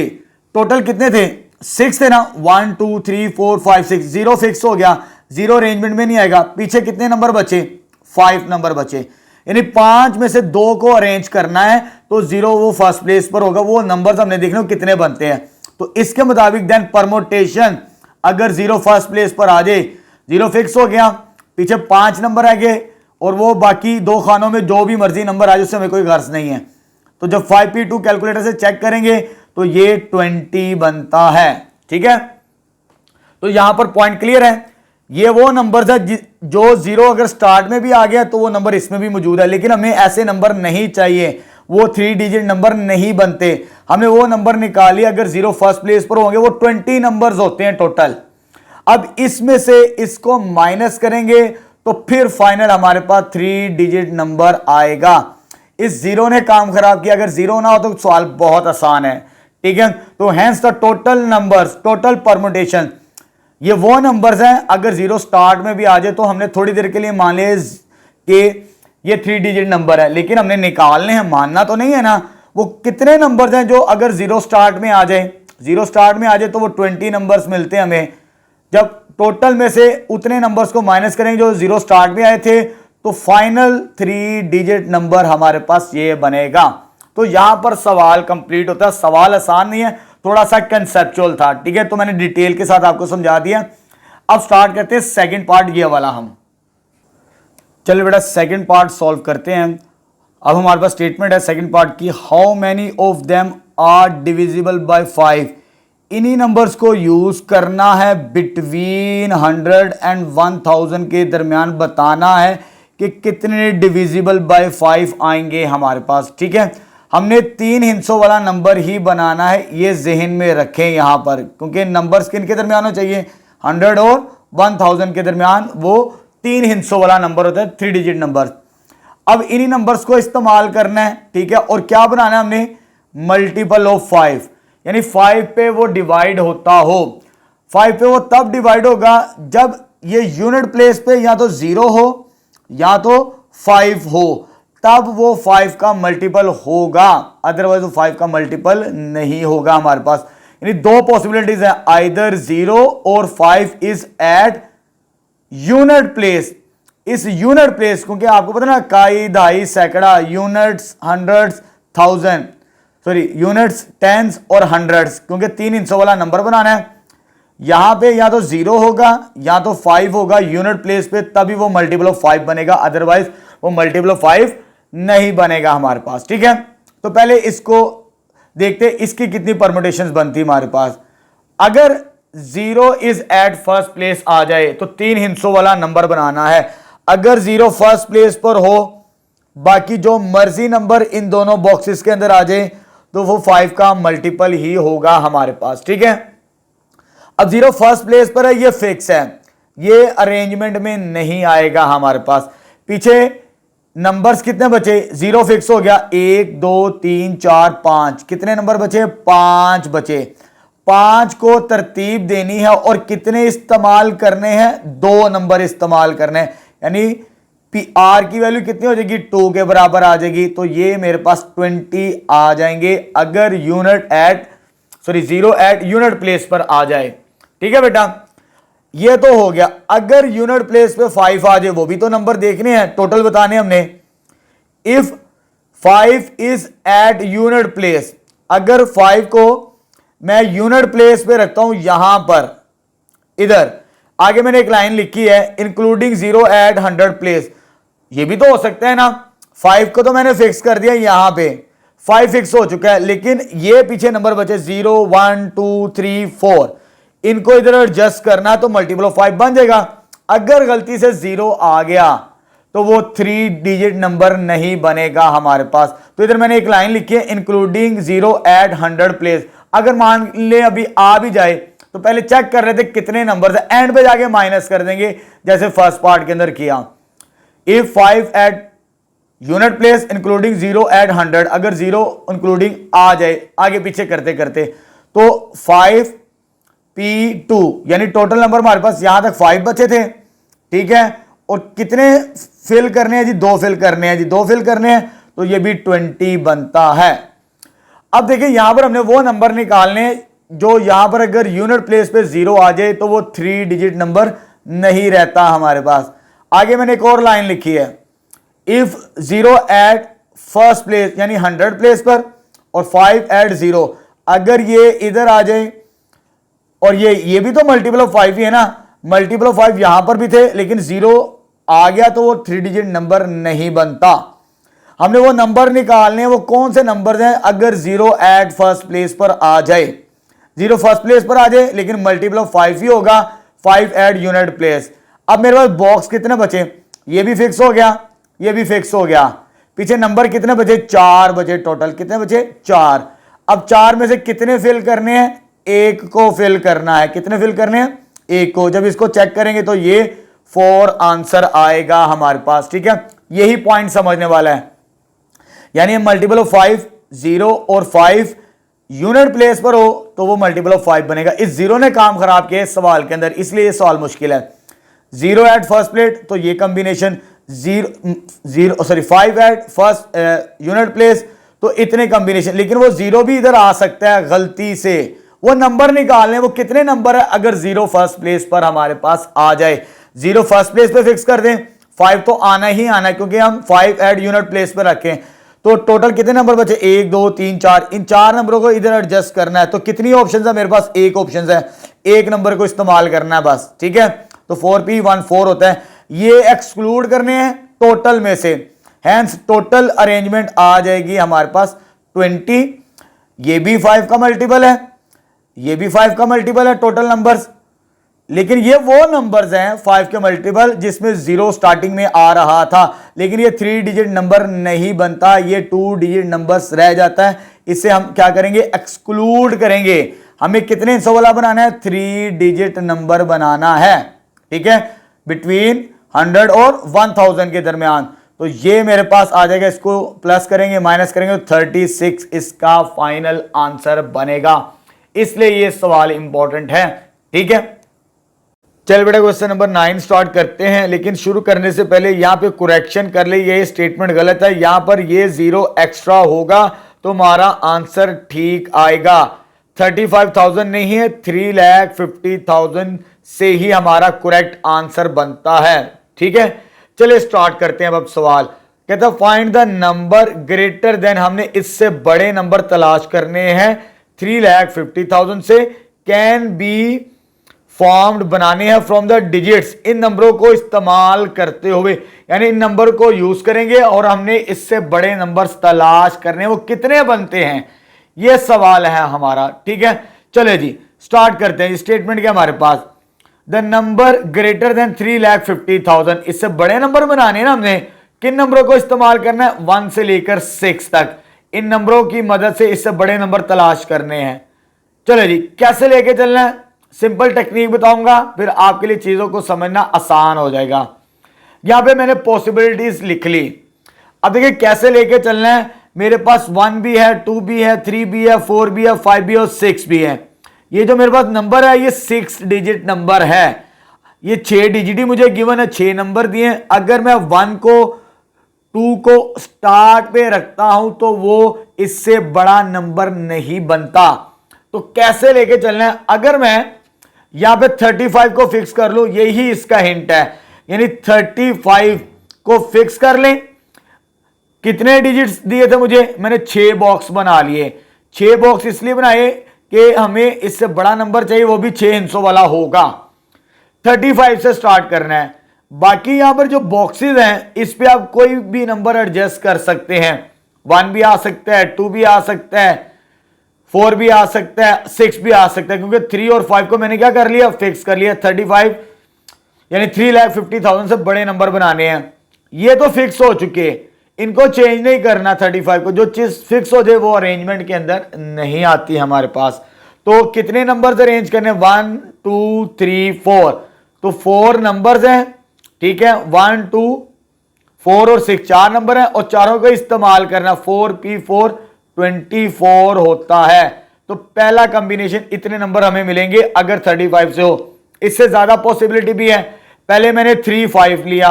टोटल कितने थे, 6 थे ना, 1 2 3 4 5 6, 0 फिक्स हो गया, 0 अरेंजमेंट में नहीं आएगा। पीछे कितने नंबर बचे, 5 नंबर बचे, यानी 5 में से 2 को अरेंज करना है तो 0 वो फर्स्ट प्लेस पर होगा। वो नंबर्स हमने देखना कितने बनते हैं, तो इसके मुताबिक देन परमोटेशन अगर जीरो फर्स्ट प्लेस पर आ जाए, जीरो फिक्स हो गया, पीछे 5 नंबर आ गए और वो बाकी 2 खानों में जो भी मर्जी नंबर आ जाए उससे हमें कोई गर्ज नहीं है। तो जब 5p2 कैलकुलेटर से चेक करेंगे तो ये 20 बनता है। ठीक है, तो यहां पर पॉइंट क्लियर है। ये वो नंबर है जो जीरो अगर स्टार्ट में भी आ गया तो वो नंबर इसमें भी मौजूद है, लेकिन हमें ऐसे नंबर नहीं चाहिए, वो 3 डिजिट नंबर नहीं बनते। हमने वो नंबर निकाली अगर जीरो फर्स्ट प्लेस पर होंगे, वो 20 नंबर्स होते हैं टोटल। अब इसमें से इसको माइनस करेंगे तो फिर फाइनल हमारे पास 3 डिजिट नंबर आएगा। इस जीरो ने काम खराब किया, अगर जीरो ना हो तो सवाल बहुत आसान है। ठीक है, तो hence the total numbers, total permutation, ये वो नंबर्स हैं अगर जीरो स्टार्ट में भी आ जाए तो हमने थोड़ी देर के लिए मान लिया कि ये 3 डिजिट नंबर है, लेकिन हमने निकालने हैं, मानना तो नहीं है ना। वो कितने नंबर्स हैं जो अगर जीरो स्टार्ट में आ जाए, जीरो स्टार्ट में आ जाए तो वो 20 नंबर्स मिलते हैं हमें। जब टोटल में से उतने नंबर्स को माइनस करेंगे जो जीरो स्टार्ट में आए थे, तो फाइनल 3 डिजिट नंबर हमारे पास ये बनेगा। तो यहां पर सवाल कंप्लीट होता है। सवाल आसान नहीं है, थोड़ा सा कंसेप्चुअल था। ठीक है, तो मैंने डिटेल के साथ आपको समझा दिया। अब स्टार्ट करते हैं सेकंड पार्ट, ये वाला हम। चलिए बेटा सेकंड पार्ट सॉल्व करते हैं। अब हमारे पास स्टेटमेंट है सेकंड पार्ट की, how many of them are divisible by 5। इन्हीं नंबर्स को यूज करना है, बिटवीन 100 एंड 1000 के दरमियान बताना है कि कितने डिविजिबल बाय 5 आएंगे हमारे पास। ठीक है, हमने 3 हिस्सों वाला नंबर ही बनाना है, ये जहन में रखें यहां पर, क्योंकि नंबर्स किन के दरमियान हो चाहिए, 100 और 1000 के दरमियान वो 3 हिस्सों वाला नंबर होता है, 3 डिजिट नंबर। अब इन्हीं नंबर्स को इस्तेमाल करना है। ठीक है, और क्या बनाना है हमने, मल्टीपल ऑफ 5, यानी 5 पे वो डिवाइड होता हो। 5 पे वो तब डिवाइड होगा जब ये यूनिट प्लेस पे या तो 0 हो या तो 5 हो, तब वो 5 का मल्टीपल होगा, अदरवाइज वो 5 का मल्टीपल नहीं होगा हमारे पास। यानी 2 पॉसिबिलिटीज है, आइदर 0 और 5 इज एट यूनिट प्लेस। इस यूनिट प्लेस, क्योंकि आपको पता ना इकाई, दहाई, सैकड़ा, units, hundreds, thousand, sorry units, tens और हंड्रेड्स, क्योंकि 3 हिस्सों वाला नंबर बनाना है। यहां पे या तो 0 होगा या तो 5 होगा यूनिट प्लेस पे, तभी वो मल्टीपल ऑफ 5 बनेगा, अदरवाइज वो मल्टीपल ऑफ 5 नहीं बनेगा हमारे पास। ठीक है, तो पहले इसको देखते, इसकी कितनी परमुटेशंस बनती हमारे पास। अगर 0 इज एट फर्स्ट प्लेस आ जाए तो 3 हिस्सों वाला नंबर बनाना है। अगर 0 फर्स्ट प्लेस पर हो, बाकी जो मर्जी नंबर इन दोनों बॉक्सेस के अंदर आ जाए तो वो 5 का मल्टीपल ही होगा हमारे पास। ठीक है, अब 0 फर्स्ट प्लेस पर है, ये फिक्स है, ये अरेंजमेंट में नहीं आएगा हमारे पास। पीछे नंबर्स कितने बचे, 0 फिक्स हो गया, 1 2 3 4 5, कितने नंबर बचे, 5 बचे। 5 को तरतीब देनी है और कितने इस्तेमाल करने हैं, 2 नंबर इस्तेमाल करने हैं, यानी आर की वैल्यू कितनी हो जाएगी, 2 के बराबर आ जाएगी। तो ये मेरे पास 20 आ जाएंगे अगर unit at, sorry 0 at unit place पर आ जाए। ठीक है बेटा, ये तो हो गया। अगर यूनिट प्लेस पे 5 आ जाए, वो भी तो नंबर देखने हैं, टोटल बताने हमने। If 5 is at unit place, अगर 5 को मैं यूनिट प्लेस पे रखता हूं, यहां पर इधर आगे मैंने एक लाइन लिखी है, इंक्लूडिंग 0 एट 100 प्लेस, ये भी तो हो सकता है ना। 5 को तो मैंने फिक्स कर दिया, यहां पे 5 फिक्स हो चुका है, लेकिन ये पीछे नंबर बचे 0 1 2 3 4, इनको इधर एडजस्ट करना तो मल्टीपल ऑफ 5 बन जाएगा। अगर गलती से 0 आ गया तो वो 3 डिजिट नंबर नहीं बनेगा हमारे पास। तो इधर मैंने एक लाइन लिखी है, इंक्लूडिंग 0 एट 100 प्लेस। अगर मान ले अभी आ भी जाए तो पहले चेक कर रहे थे कितने नंबर है, एंड पे जाके माइनस कर देंगे जैसे फर्स्ट पार्ट के अंदर किया। If 5 at unit place including 0 at 100, अगर 0 इंक्लूडिंग आ जाए आगे पीछे करते करते, तो 5p2 यानी टोटल नंबर हमारे पास यहां तक 5 बचे थे। ठीक है, और कितने फिल करने हैं जी, 2 फिल करने हैं जी, 2 फिल करने हैं, तो ये भी 20 बनता है। अब देखिए यहां पर हमने वो नंबर निकालने जो यहां पर अगर यूनिट प्लेस पे 0 आ जाए तो वो 3 डिजिट नंबर नहीं रहता हमारे पास। आगे मैंने एक और लाइन लिखी है, इफ 0 एट फर्स्ट प्लेस यानी 100 प्लेस पर और 5 एट 0, अगर ये इधर आ जाए और ये भी तो मल्टीपल ऑफ 5 ही है ना, मल्टीपल ऑफ 5 यहां पर भी थे, लेकिन 0 आ गया तो वो 3 डिजिट नंबर नहीं बनता। हमने वो नंबर निकालने हैं, वो कौन से नंबर हैं अगर 0 एट फर्स्ट प्लेस पर आ जाए, 0 फर्स्ट प्लेस पर आ जाए लेकिन मल्टीपल ऑफ 5 ही होगा, 5 एट यूनिट प्लेस। अब मेरे पास बॉक्स कितने बचे, ये भी फिक्स हो गया, ये भी फिक्स हो गया, पीछे नंबर कितने बचे, 4 बचे, टोटल कितने बचे, 4। अब 4 में से कितने फिल करने हैं, एक को फिल करना है, कितने फिल करने हैं, एक को। जब इसको चेक करेंगे तो ये 4 आंसर आएगा हमारे पास, ठीक है, यही पॉइंट समझने वाला है। यानी मल्टीपल ऑफ 5, 0 और 5 यूनिट प्लेस पर हो तो वो मल्टीपल ऑफ 5 बनेगा। इस 0 ने काम खराब किया इस सवाल के अंदर, इसलिए ये सवाल मुश्किल है। 0 एट फर्स्ट प्लेस तो ये combination, 5 at first unit place तो इतने कॉम्बिनेशन, लेकिन वो 0 भी इधर आ सकता है गलती से। वो नंबर निकालने, वो कितने नंबर है अगर 0 फर्स्ट प्लेस पर हमारे पास आ जाए, 0 फर्स्ट प्लेस पे फिक्स कर दें, 5 तो आना ही आना है क्योंकि हम 5 एट यूनिट प्लेस पर रखें। तो टोटल कितने नंबर बचे, 1 2 3 4, इन 4 नंबरों को इधर एडजस्ट करना है। तो कितनी ऑप्शन है मेरे पास, एक ऑप्शन है, एक नंबर को इस्तेमाल करना है बस, ठीक है। तो 4p14 होता है, ये एक्सक्लूड करने हैं टोटल में से, हैंस टोटल अरेंजमेंट आ जाएगी हमारे पास 20। ये भी 5 का मल्टीपल है, ये भी 5 का मल्टीपल है टोटल नंबर्स, लेकिन ये वो नंबर्स हैं 5 के मल्टीपल जिसमें 0 स्टार्टिंग में आ रहा था, लेकिन ये 3 डिजिट नंबर नहीं बनता, ये 2 डिजिट नंबर्स रह जाता है। इसे हम क्या करेंगे, एक्सक्लूड करेंगे। हमें कितने हिस्सों वाला बनाना है, 3 डिजिट नंबर बनाना है, ठीक है, बिटवीन 100 और 1000 के दरमियान। तो ये मेरे पास आ जाएगा, इसको प्लस करेंगे माइनस करेंगे तो 36 इसका फाइनल आंसर बनेगा। इसलिए ये सवाल इंपॉर्टेंट है, ठीक है। चल बेटा क्वेश्चन नंबर 9 स्टार्ट करते हैं, लेकिन शुरू करने से पहले यहां पे करेक्शन कर ले, ये स्टेटमेंट गलत है, यहां पर ये 0 एक्स्ट्रा होगा तो हमारा आंसर ठीक आएगा। 35,000 नहीं है, 3,50,000 से ही हमारा करेक्ट आंसर बनता है, ठीक है। चलिए स्टार्ट करते हैं अब सवाल। कहता find the number greater than, हमने इससे बड़े नंबर तलाश करने हैं 3,50,000 से, कैन बी फॉर्म्ड बनाने हैं फ्रॉम द डिजिट्स, इन नंबरों को इस्तेमाल करते हुए, यानी इन नंबर को यूज करेंगे और हमने इससे बड़े नंबर्स तलाश करने, वो कितने बनते हैं, ये सवाल है हमारा, ठीक है। चले जी स्टार्ट करते हैं। स्टेटमेंट क्या हमारे पास, द नंबर ग्रेटर देन 3,50,000, इससे बड़े नंबर बनाने ना हमने, किन नंबरों को इस्तेमाल करना है, 1 से लेकर 6 तक, इन नंबरों की मदद से इससे बड़े नंबर तलाश करने हैं। चलो जी कैसे लेके चलना है, सिंपल टेक्निक बताऊंगा, फिर आपके लिए चीजों को समझना आसान हो जाएगा। यहां पे मैंने पॉसिबिलिटीज लिख ली। अब देखिए कैसे लेके चलना है, मेरे पास 1 भी है, 2 भी है, 3 भी है, 4 भी है, 5 भी है और 6 भी है। ये जो मेरे पास नंबर है ये 6 डिजिट नंबर है, ये 6 डिजिट ही मुझे गिवन है, 6 नंबर दिए। अगर मैं 1 को 2 को स्टार्ट पे रखता हूं तो वो इससे बड़ा नंबर नहीं बनता। तो कैसे लेके चलना है, अगर मैं यहां पे 35 को फिक्स कर लूं, यही इसका हिंट है, यानी 35 को फिक्स कर लें। कितने डिजिट्स दिए थे मुझे, मैंने 6 बॉक्स बना लिए। 6 बॉक्स इसलिए बनाए कि हमें इससे बड़ा नंबर चाहिए, वो भी 6 हिस्सों वाला होगा। 35 से स्टार्ट करना है। बाकी यहां पर जो बॉक्सेस हैं इस पे आप कोई भी नंबर एडजस्ट कर सकते हैं, 1 भी आ सकता है, 2 भी आ सकता है, 4 भी आ सकता है, 6 भी आ सकता है, क्योंकि 3 और 5 को मैंने क्या कर लिया, फिक्स कर लिया। 35 यानी 3,50,000 से बड़े नंबर बनाने हैं, ये तो फिक्स हो चुके, इनको चेंज नहीं करना। 35 को जो चीज फिक्स हो जाए वो अरेंजमेंट के अंदर नहीं आती हमारे पास। तो कितने नंबर्स अरेंज करने, 1 2 3 4, तो 4 नंबर्स हैं, ठीक है। 1 2 4 और 6 4 नंबर हैं और चारों को इस्तेमाल करना, 4p4 24 होता है। तो पहला कॉम्बिनेशन इतने नंबर हमें मिलेंगे अगर 35 से हो। इससे ज्यादा पॉसिबिलिटी भी है, पहले मैंने 3 5 लिया,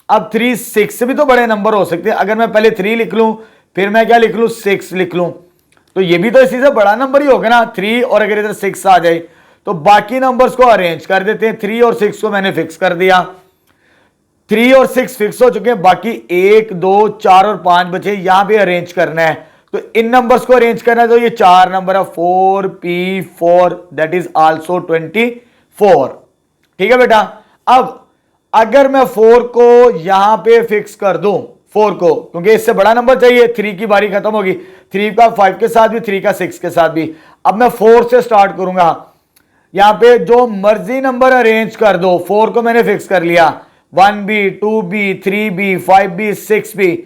अब 3 6 से भी तो बड़े नंबर हो सकते हैं। अगर मैं पहले 3 लिख लूं फिर मैं क्या लिख लूं, 6 लिख लूं, तो ये भी तो इसी से बड़ा नंबर ही होगा ना 3, और अगर इधर 6 आ जाए तो बाकी नंबर्स को अरेंज कर देते हैं। 3 और 6 को मैंने फिक्स कर दिया, 3 और 6 फिक्स हो चुके हैं, बाकी 1 2 4 और 5 बचे, यहां पे अरेंज करना है। तो इन नंबर्स को अरेंज करना है, तो ये 4 नंबर है 4p4 दैट इज आल्सो 24। ठीक है बेटा। अब अगर मैं 4 को यहां पे फिक्स कर दूं, 4 को, क्योंकि इससे बड़ा नंबर चाहिए, 3 की बारी खत्म होगी, 3 का 5 के साथ भी, 3 का 6 के साथ भी। अब मैं 4 से स्टार्ट करूंगा, यहां पे जो मर्जी नंबर अरेंज कर दो, 4 को मैंने फिक्स कर लिया, 1b 2b 3b 5b 6b,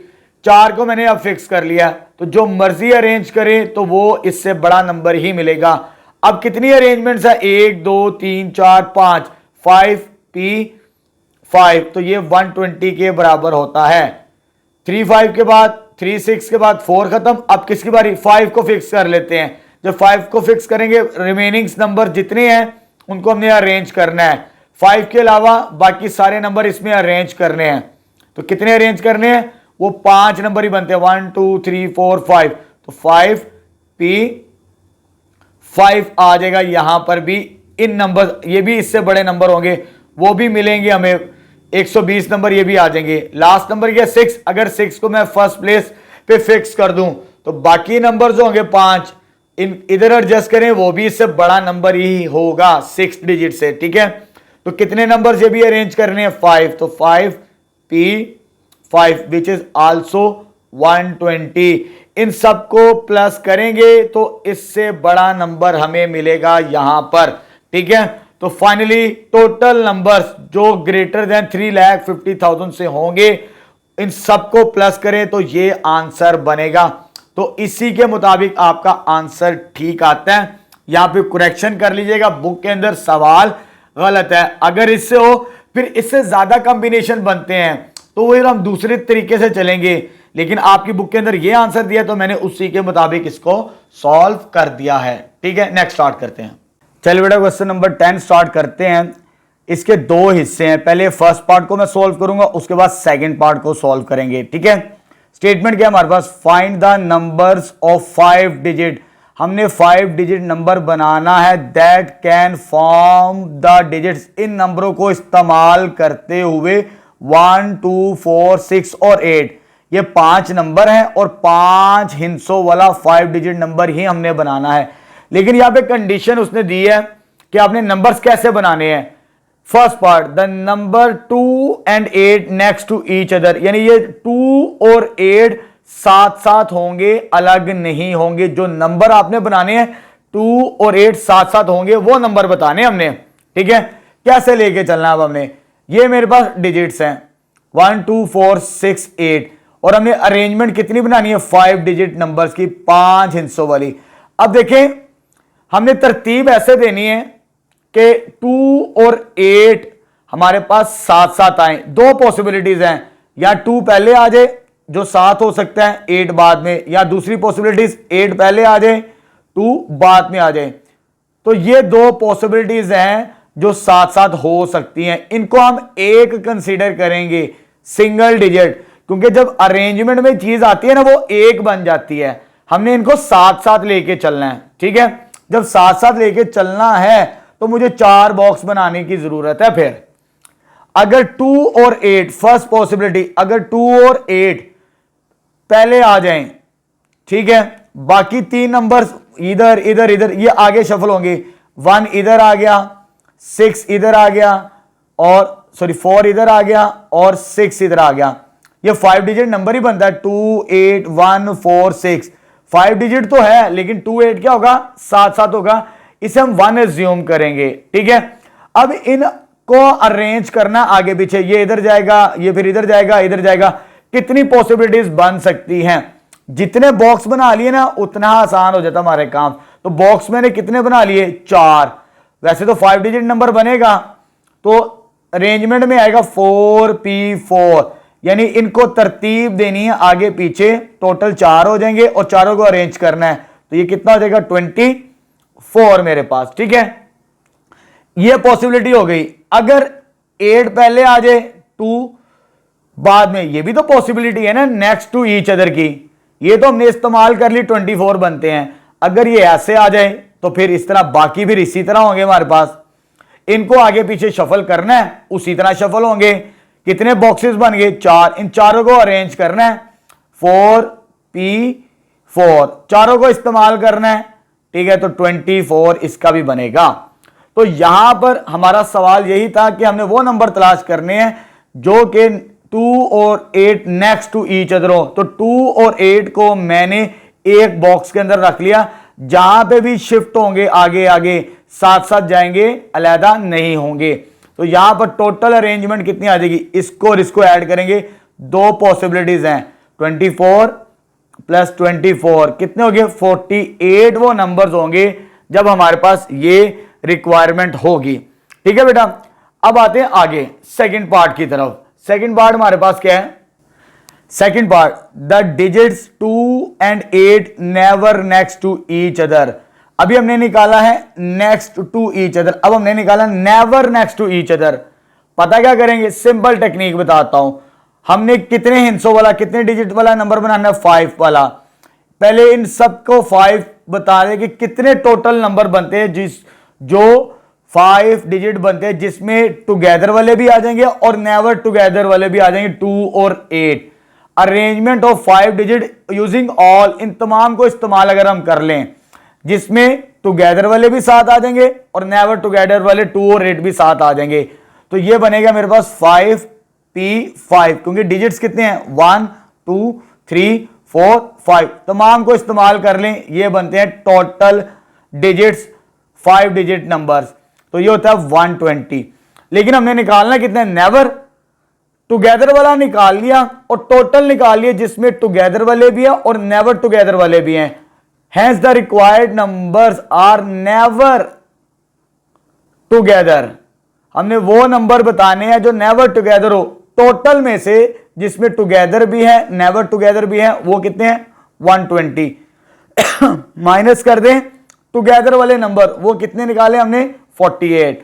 4 को मैंने अब फिक्स कर लिया, तो जो मर्जी अरेंज करें तो वो इससे बड़ा नंबर ही मिलेगा। अब कितनी अरेंजमेंट्स है, 1 2 3 4 5, 5p5, तो ये 120 के बराबर होता है। 3 5 के बाद 3 6 के बाद 4 खत्म, अब किसकी बारी, 5 को फिक्स कर लेते हैं। जब 5 को फिक्स करेंगे, रिमेनिंग नंबर जितने हैं उनको हमने अरेंज करना है, 5 के अलावा बाकी सारे नंबर इसमें अरेंज करने हैं। तो कितने अरेंज करने हैं, वो 5 नंबर ही बनते हैं, 1 2 3 4 5, तो 5p5 आ जाएगा। यहां पर भी इन नंबर, ये भी इससे बड़े नंबर होंगे, वो भी मिलेंगे हमें, 120 नंबर ये भी आ जाएंगे। लास्ट नंबर क्या, 6, अगर 6 को मैं फर्स्ट प्लेस पे फिक्स कर दूं तो बाकी नंबर जो होंगे 5 इन इधर एडजस्ट करें, वो भी इससे बड़ा नंबर ही होगा 6 डिजिट से। ठीक है, तो कितने नंबर ये भी अरेंज करने हैं, 5, तो 5p5 विच इज आल्सो 120। इन सबको प्लस करेंगे तो इससे बड़ा नंबर हमें मिलेगा यहां पर। ठीक है, तो फाइनली टोटल नंबर्स जो ग्रेटर देन 3,50,000 से होंगे, इन सबको प्लस करें तो ये आंसर बनेगा। तो इसी के मुताबिक आपका आंसर ठीक आता है। यहां पे करेक्शन कर लीजिएगा, बुक के अंदर सवाल गलत है। अगर इससे हो, फिर इससे ज्यादा कॉम्बिनेशन बनते हैं तो वही हम दूसरे तरीके से चलेंगे, लेकिन आपकी बुक के अंदर ये आंसर दिया तो मैंने उसी के मुताबिक इसको सॉल्व कर दिया है। ठीक है, नेक्स्ट स्टार्ट करते हैं। चलिए बेटा, क्वेश्चन नंबर 10 स्टार्ट करते हैं। इसके 2 हिस्से हैं, पहले फर्स्ट पार्ट को मैं सॉल्व करूंगा, उसके बाद सेकंड पार्ट को सॉल्व करेंगे। ठीक है, स्टेटमेंट क्या हमारे पास, find the numbers of 5 digit. हमने 5 डिजिट नंबर बनाना है that can form the digits. इन नंबरों को इस्तेमाल करते हुए 1 2 4 6 और 8, ये 5 नंबर हैं और 5 हिंसों वाला 5 डिजिट नंबर ही हमने बनाना है। लेकिन यहां पे कंडीशन उसने दी है कि आपने नंबर्स कैसे बनाने हैं। First part, the number 2 and 8 next to each other, यानी ये 2 और 8 साथ साथ होंगे, अलग नहीं होंगे। जो नंबर आपने बनाने हैं 2 और 8 साथ साथ होंगे, वो नंबर बताने हमने। ठीक है, कैसे लेके चलना अब हमने, ये मेरे पास डिजिट्स हैं 1 2 4 6 8, और हमने अरेंजमेंट कितनी बनानी है, 5 डिजिट नंबर्स की, 5 हिस्सों वाली। अब देखें, हमने तरतीब ऐसे देनी है कि 2 और 8 हमारे पास साथ साथ आए। 2 पॉसिबिलिटीज हैं, या 2 पहले आ जाए जो साथ हो सकता है, 8 बाद में, या दूसरी पॉसिबिलिटीज 8 पहले आ जाए 2 बाद में आ जाए। तो ये 2 पॉसिबिलिटीज हैं जो साथ साथ हो सकती हैं। इनको हम एक कंसीडर करेंगे, सिंगल डिजिट, क्योंकि जब अरेंजमेंट में चीज आती है ना, वो एक बन जाती है। हमने इनको साथ साथ लेके चलना है। ठीक है, जब साथ साथ लेके चलना है तो मुझे 4 बॉक्स बनाने की जरूरत है। फिर अगर 2 और 8, फर्स्ट पॉसिबिलिटी, अगर 2 और 8 पहले आ जाएं, ठीक है, बाकी 3 नंबर्स इधर इधर इधर ये आगे शफल होंगे। 1 इधर आ गया, 6 इधर आ गया, और 4 इधर आ गया, और 6 इधर आ गया। ये 5 डिजिट नंबर ही बनता है, 2 8 1 4 6। 5 डिजिट तो है, लेकिन 2 8 क्या होगा, साथ साथ होगा, इसे हम 1 एज्यूम करेंगे। ठीक है, अब इनको अरेंज करना आगे पीछे, ये इधर जाएगा, ये फिर इधर जाएगा, इधर जाएगा। कितनी पॉसिबिलिटीज बन सकती हैं, जितने बॉक्स बना लिए ना उतना आसान हो जाता हमारे काम। तो बॉक्स मैंने कितने बना लिए, 4। वैसे तो 5 डिजिट नंबर बनेगा तो अरेंजमेंट में आएगा 4p4, यानी इनको तरतीब देनी है आगे पीछे, टोटल 4 हो जाएंगे और चारों को अरेंज करना है। तो ये कितना हो जाएगा, 24 मेरे पास। ठीक है, ये पॉसिबिलिटी हो गई। अगर 8 पहले आ जाए, 2 बाद में, ये भी तो पॉसिबिलिटी है ना, नेक्स्ट टू ईच अदर की। ये तो हमने इस्तेमाल कर ली, 24 बनते हैं। अगर ये ऐसे आ जाए तो फिर इस तरह, बाकी फिर इसी तरह होंगे हमारे पास। इनको आगे पीछे शफल करना है, उसी तरह शफल होंगे। कितने बॉक्सेस बन गए, 4। इन चारों को अरेंज करना है, 4, चारों को इस्तेमाल करना है, ठीक है, तो 24 इसका भी बनेगा। तो यहां पर हमारा सवाल यही था कि हमने वो नंबर तलाश करने हैं जो कि 2 और 8 नेक्स्ट टू ईच अदर हो। तो 2 और 8 को मैंने एक बॉक्स के अंदर रख लिया, जहां पे भी शिफ्ट होंगे आगे आगे साथ साथ जाएंगे, अलहदा नहीं होंगे। तो यहां पर टोटल अरेंजमेंट कितनी आ जाएगी, इसको और इसको ऐड करेंगे, दो पॉसिबिलिटीज हैं, 24 प्लस 24 कितने हो गए, 48 वो नंबर्स होंगे जब हमारे पास ये रिक्वायरमेंट होगी। ठीक है बेटा, अब आते हैं आगे सेकंड पार्ट की तरफ। सेकंड पार्ट हमारे पास क्या है, second part, the digits 2 and 8 never next to each other. अभी हमने निकाला है नेक्स्ट टू ईच अदर, अब हमने निकाला never next to each other. पता क्या करेंगे, सिंपल टेक्निक बताता हूं। हमने कितने हिंसों वाला, कितने डिजिट वाला नंबर बनाना है, 5 वाला। पहले इन सबको 5 बता दें कि कितने टोटल नंबर बनते हैं जो 5 डिजिट बनते हैं, जिसमें टुगेदर वाले भी आ जाएंगे और नेवर टुगेदर वाले भी आ जाएंगे, 2 और 8। Arrangement of 5 digit using all, इन तमाम को इस्तेमाल अगर हम कर लें, जिसमें टुगेदर वाले भी साथ आ जाएंगे और नेवर टुगेदर वाले 2 और 8 भी साथ आ जाएंगे, तो ये बनेगा मेरे पास 5P5, क्योंकि डिजिट्स कितने हैं, 1 2 3 4 5, तमाम को इस्तेमाल कर लें, ये बनते हैं टोटल डिजिट्स 5 डिजिट नंबर्स। तो ये होता है 120। लेकिन हमने निकालना कितने, नेवर टुगेदर वाला निकाल लिया और टोटल निकाल लिया, जिसमें टुगेदर वाले भी हैं और नेवर टुगेदर वाले भी हैं। Hence the required numbers are never together। हमने वो नंबर बताने हैं जो नेवर टुगेदर हो। टोटल में से जिसमें टुगेदर भी है नेवर टुगेदर भी है, वो कितने हैं, 120। माइनस कर दें टुगेदर वाले नंबर, वो कितने निकाले हमने, 48।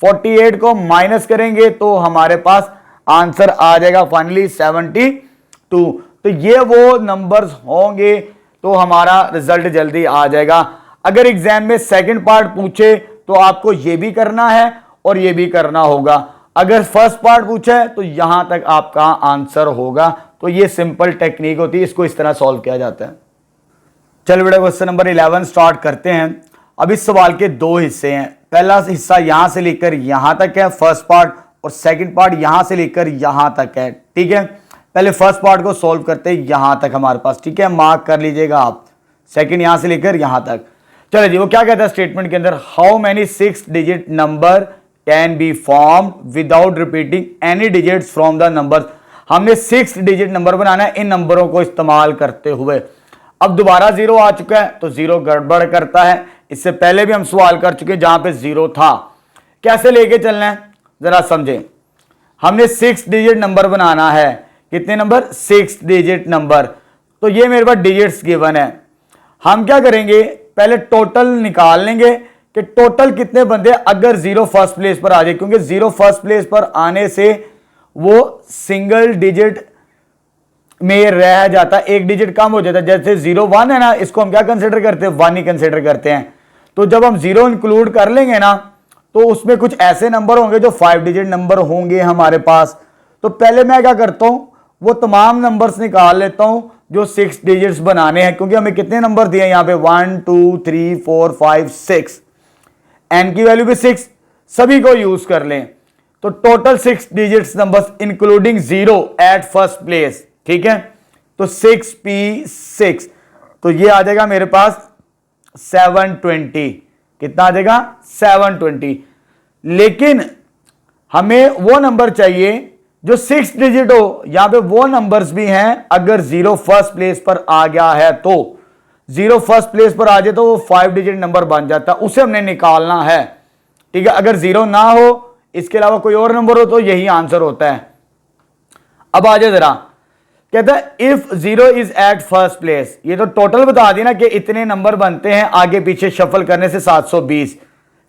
48 को माइनस करेंगे तो हमारे पास आंसर आ जाएगा फाइनली 72। तो ये वो नंबर्स होंगे, तो हमारा रिजल्ट जल्दी आ जाएगा। अगर एग्जाम में सेकंड पार्ट पूछे तो आपको ये भी करना है और ये भी करना होगा। अगर फर्स्ट पार्ट पूछे तो यहां तक आपका आंसर होगा। तो ये सिंपल टेक्निक होती है, इसको इस तरह सॉल्व किया जाता है। चलो बेटा, क्वेश्चन नंबर 11 स्टार्ट करते हैं। अब इस सवाल के दो हिस्से हैं। पहला हिस्सा यहां से लेकर यहां तक है फर्स्ट पार्ट, और सेकंड पार्ट यहां से लेकर यहां तक है। ठीक है, पहले फर्स्ट पार्ट को सॉल्व करते हैं यहां तक हमारे पास। ठीक है, मार्क कर लीजिएगा आप, सेकंड यहां से लेकर यहां तक। चलो जी, वो क्या कहता है स्टेटमेंट के अंदर, how many 6 digit number can be formed without repeating any digits from the numbers. हमने 6 डिजिट नंबर बनाना है इन नंबरों को इस्तेमाल करते हुए। अब दोबारा 0 आ चुका है तो 0 गड़बड़ करता है। इससे पहले भी हम सवाल कर चुके जहां पे 0 था। कैसे लेके चलना है जरा समझें। हमने 6 डिजिट नंबर बनाना है, कितने नंबर, 6 डिजिट नंबर। तो ये मेरे पास डिजिट्स गिवन है। हम क्या करेंगे, पहले टोटल निकाल लेंगे कि टोटल कितने बनते हैं अगर 0 फर्स्ट प्लेस पर आ जाए, क्योंकि 0 फर्स्ट प्लेस पर आने से वो सिंगल डिजिट में रह जाता है, एक डिजिट कम हो जाता है। जैसे 0 1 है ना, इसको हम क्या कंसिडर करते हैं, 1 ही कंसिडर करते हैं। तो जब हम 0 इंक्लूड कर लेंगे ना, तो उसमें कुछ ऐसे नंबर होंगे जो 5 डिजिट नंबर होंगे हमारे पास। तो पहले मैं क्या करता हूं, वो तमाम नंबर्स निकाल लेता हूं जो 6 डिजिट्स बनाने हैं, क्योंकि हमें कितने नंबर दिए यहां पे, 1 2 3 4 5 6, एन की वैल्यू भी 6, सभी को यूज कर लें। तो total 6 digits numbers including 0 at first place. ठीक है, तो 6P6, तो ये आ जाएगा मेरे पास 720। कितना आ जाएगा, 720। लेकिन हमें वो नंबर चाहिए जो 6 डिजिट हो। यहां पे वो नंबर्स भी हैं, अगर 0 फर्स्ट प्लेस पर आ गया है तो 0 फर्स्ट प्लेस पर आ जाए तो वो 5 डिजिट नंबर बन जाता है, उसे हमने निकालना है। ठीक है, अगर 0 ना हो, इसके अलावा कोई और नंबर हो, तो यही आंसर होता है। अब आ जाए जरा, कहता है if 0 is eight first place. ये तो टोटल बता दी ना कि इतने नंबर बनते हैं आगे पीछे शफल करने से 720।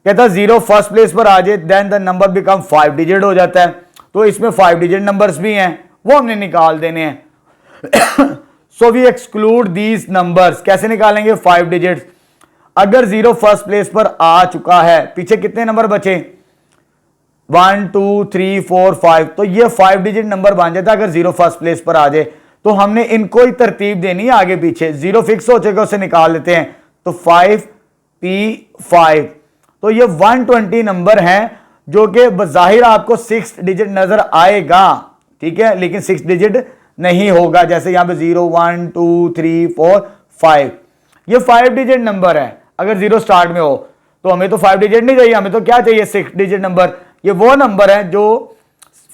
कहता है 0 फर्स्ट प्लेस पर आ जाए then the number become 5 digit हो जाता है। तो इसमें 5 डिजिट नंबर्स भी हैं, वो हमने निकाल देने हैं। So we exclude these numbers. कैसे निकालेंगे, 5 डिजिट्स। अगर 0 फर्स्ट प्लेस पर आ चुका है, पीछे कितने नंबर बचे, 1 2 3 4 5, तो ये 5 डिजिट नंबर बन जाता है अगर 0 फर्स्ट प्लेस पर आ जाए। तो हमने इनको ही तरतीब देनी है आगे पीछे। 0 फिक्स हो चुका, उसे निकाल लेते हैं, तो 5P5। तो ये 120 नंबर है जो कि बज़ाहिर आपको 6 डिजिट नजर आएगा, ठीक है, लेकिन 6 डिजिट नहीं होगा। जैसे यहां पे 0 1 2 3 4 5, ये 5 डिजिट नंबर है। अगर 0 स्टार्ट में हो तो हमें तो 5 डिजिट नहीं चाहिए, हमें तो क्या चाहिए, 6 डिजिट नंबर। ये वो नंबर है जो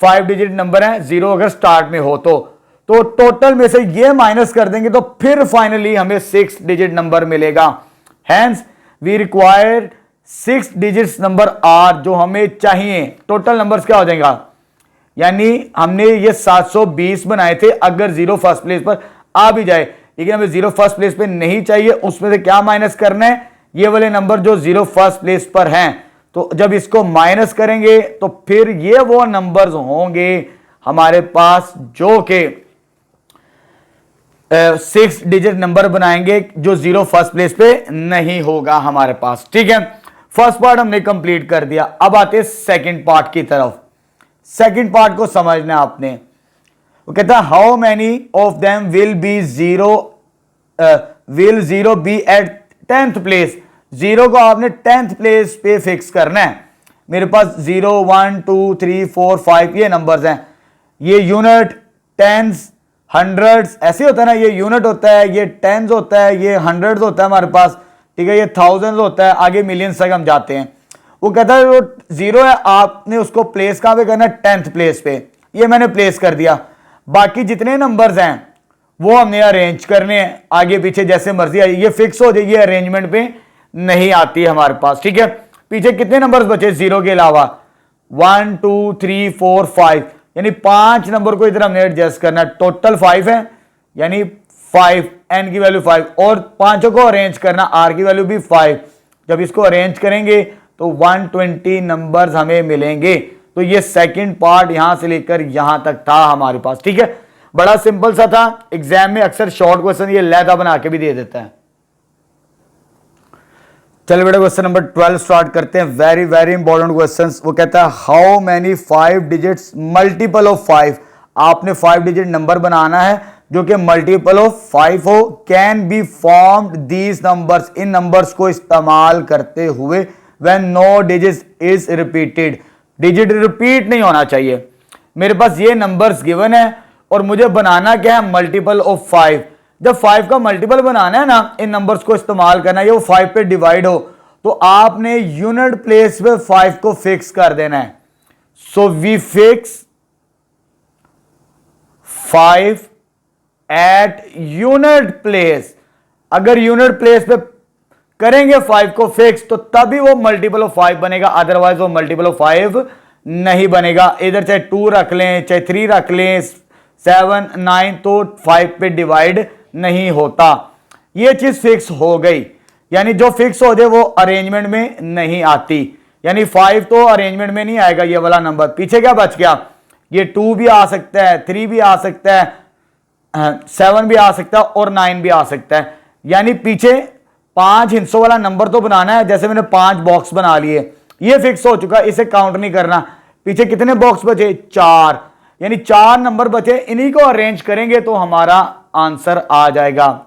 5 डिजिट नंबर है 0 अगर स्टार्ट में हो तो टोटल में से ये माइनस कर देंगे तो फिर फाइनली हमें 6 डिजिट नंबर मिलेगा। Hence we require 6 digits number are, जो हमें चाहिए। टोटल नंबर्स क्या हो जाएगा, यानी हमने ये 720 बनाए थे। अगर 0 फर्स्ट प्लेस पर आ भी जाए, लेकिन हमें 0 फर्स्ट प्लेस पे नहीं चाहिए, उसमें से क्या माइनस करना है, ये वाले नंबर जो 0 फर्स्ट प्लेस पर हैं। तो जब इसको माइनस करेंगे तो फिर ये वो नंबर्स होंगे हमारे पास जो कि 6 डिजिट नंबर बनाएंगे, जो 0 फर्स्ट प्लेस पे नहीं होगा हमारे पास, ठीक है। फर्स्ट पार्ट हमने कंप्लीट कर दिया। अब आते हैं सेकंड पार्ट की तरफ। सेकंड पार्ट को समझना आपने। वो कहता है how many of them will zero be at 10th place. 0 को आपने 10th प्लेस पे फिक्स करना है। मेरे पास 0 1 2 3 4 5 ये नंबर्स हैं। ये यूनिट, टेंस, हंड्रेड्स ऐसे होता है ना, ये यूनिट होता है, ये टेंस होता है, ये हंड्रेड्स होता है हमारे पास, ठीक है, ये थाउजेंड्स होता है, आगे मिलियंस तक हम जाते हैं। वो कहता है वो 0 है, आपने उसको प्लेस कहां पे करना है, 10th प्लेस पे। ये मैंने प्लेस कर दिया। बाकी जितने नंबर्स हैं वो हमने अरेंज करने हैं आगे पीछे जैसे मर्जी आई। ये फिक्स हो जाए, ये अरेंजमेंट पे नहीं आती है हमारे पास, ठीक है। पीछे कितने नंबर्स बचे 0 के अलावा, 1 2 3 4 5, यानी 5 नंबर को इधर हमने एडजस्ट करना है। टोटल 5 है, यानी 5, n की वैल्यू 5, और पांचों को अरेंज करना, r की वैल्यू भी 5। जब इसको अरेंज करेंगे तो 120 नंबर्स हमें मिलेंगे। तो ये सेकंड पार्ट यहां से लेकर यहां तक था हमारे पास, ठीक है। बड़ा सिंपल सा था। एग्जाम में अक्सर शॉर्ट क्वेश्चन ये लैदा बना के भी दे देता है। चलो बेटा क्वेश्चन नंबर 12 स्टार्ट करते हैं। Very very important question. वो कहता है how many 5 digits multiple of 5। आपने 5 डिजिट नंबर बनाना है जो कि मल्टीपल ऑफ 5 हो। Can be formed these numbers, इन नंबर्स को इस्तेमाल करते हुए when no digit is repeated. Digit repeat नहीं होना चाहिए। मेरे पास ये नंबर्स गिवन है और मुझे बनाना क्या है, मल्टीपल ऑफ 5। जब 5 का मल्टीपल बनाना है ना, इन नंबर्स को इस्तेमाल करना है, ये वो 5 पे डिवाइड हो, तो आपने यूनिट प्लेस पे 5 को फिक्स कर देना है। So we fix 5 at unit place. अगर यूनिट प्लेस पे करेंगे 5 को फिक्स तो तभी वो मल्टीपल ऑफ 5 बनेगा, अदरवाइज वो मल्टीपल ऑफ 5 नहीं बनेगा। इधर चाहे 2 रख लें, चाहे 3 रख लें, 7 9, तो 5 पे डिवाइड नहीं होता। ये चीज फिक्स हो गई, यानी जो फिक्स हो जाए वो अरेंजमेंट में नहीं आती। यानी 5 तो अरेंजमेंट में नहीं आएगा ये वाला नंबर। पीछे क्या बच गया, ये 2 भी आ सकता है, 3 भी आ सकता है, 7 भी आ सकता है और 9 भी आ सकता है। यानी पीछे 5 हिस्सों वाला नंबर तो बनाना है। जैसे मैंने 5 बॉक्स बना लिए, ये फिक्स हो चुका, इसे काउंट नहीं करना। पीछे कितने बॉक्स बचे, 4, यानी 4 नंबर बचे, इन्हीं को अरेंज करेंगे तो हमारा आंसर आ जाएगा,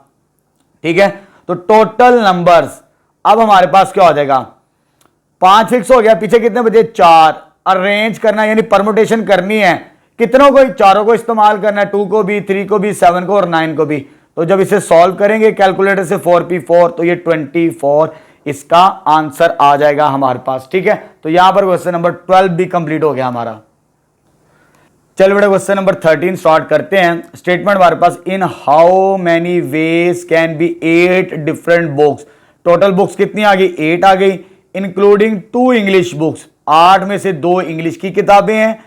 ठीक है। तो टोटल नंबर्स अब हमारे पास क्या हो जाएगा, 5 फिक्स हो गया, पीछे कितने बचे, 4। अरेंज करना यानी परमुटेशन करनी है, कितनों को, चारों को इस्तेमाल करना है, 2 को भी, 3 को भी, 7 को और 9 को भी। तो जब इसे सॉल्व करेंगे कैलकुलेटर से 4p4, तो ये 24 इसका आंसर आ जाएगा हमारे पास, ठीक है। तो यहां पर क्वेश्चन नंबर 12 भी कंप्लीट हो गया हमारा। चलो बेटा क्वेश्चन नंबर 13 स्टार्ट करते हैं। स्टेटमेंट हमारे पास, in how many ways can be 8 different books. Total books कितनी आ गई, 8 आ गई, इंक्लूडिंग 2 इंग्लिश बुक्स। 8 में से 2 इंग्लिश की किताबें हैं।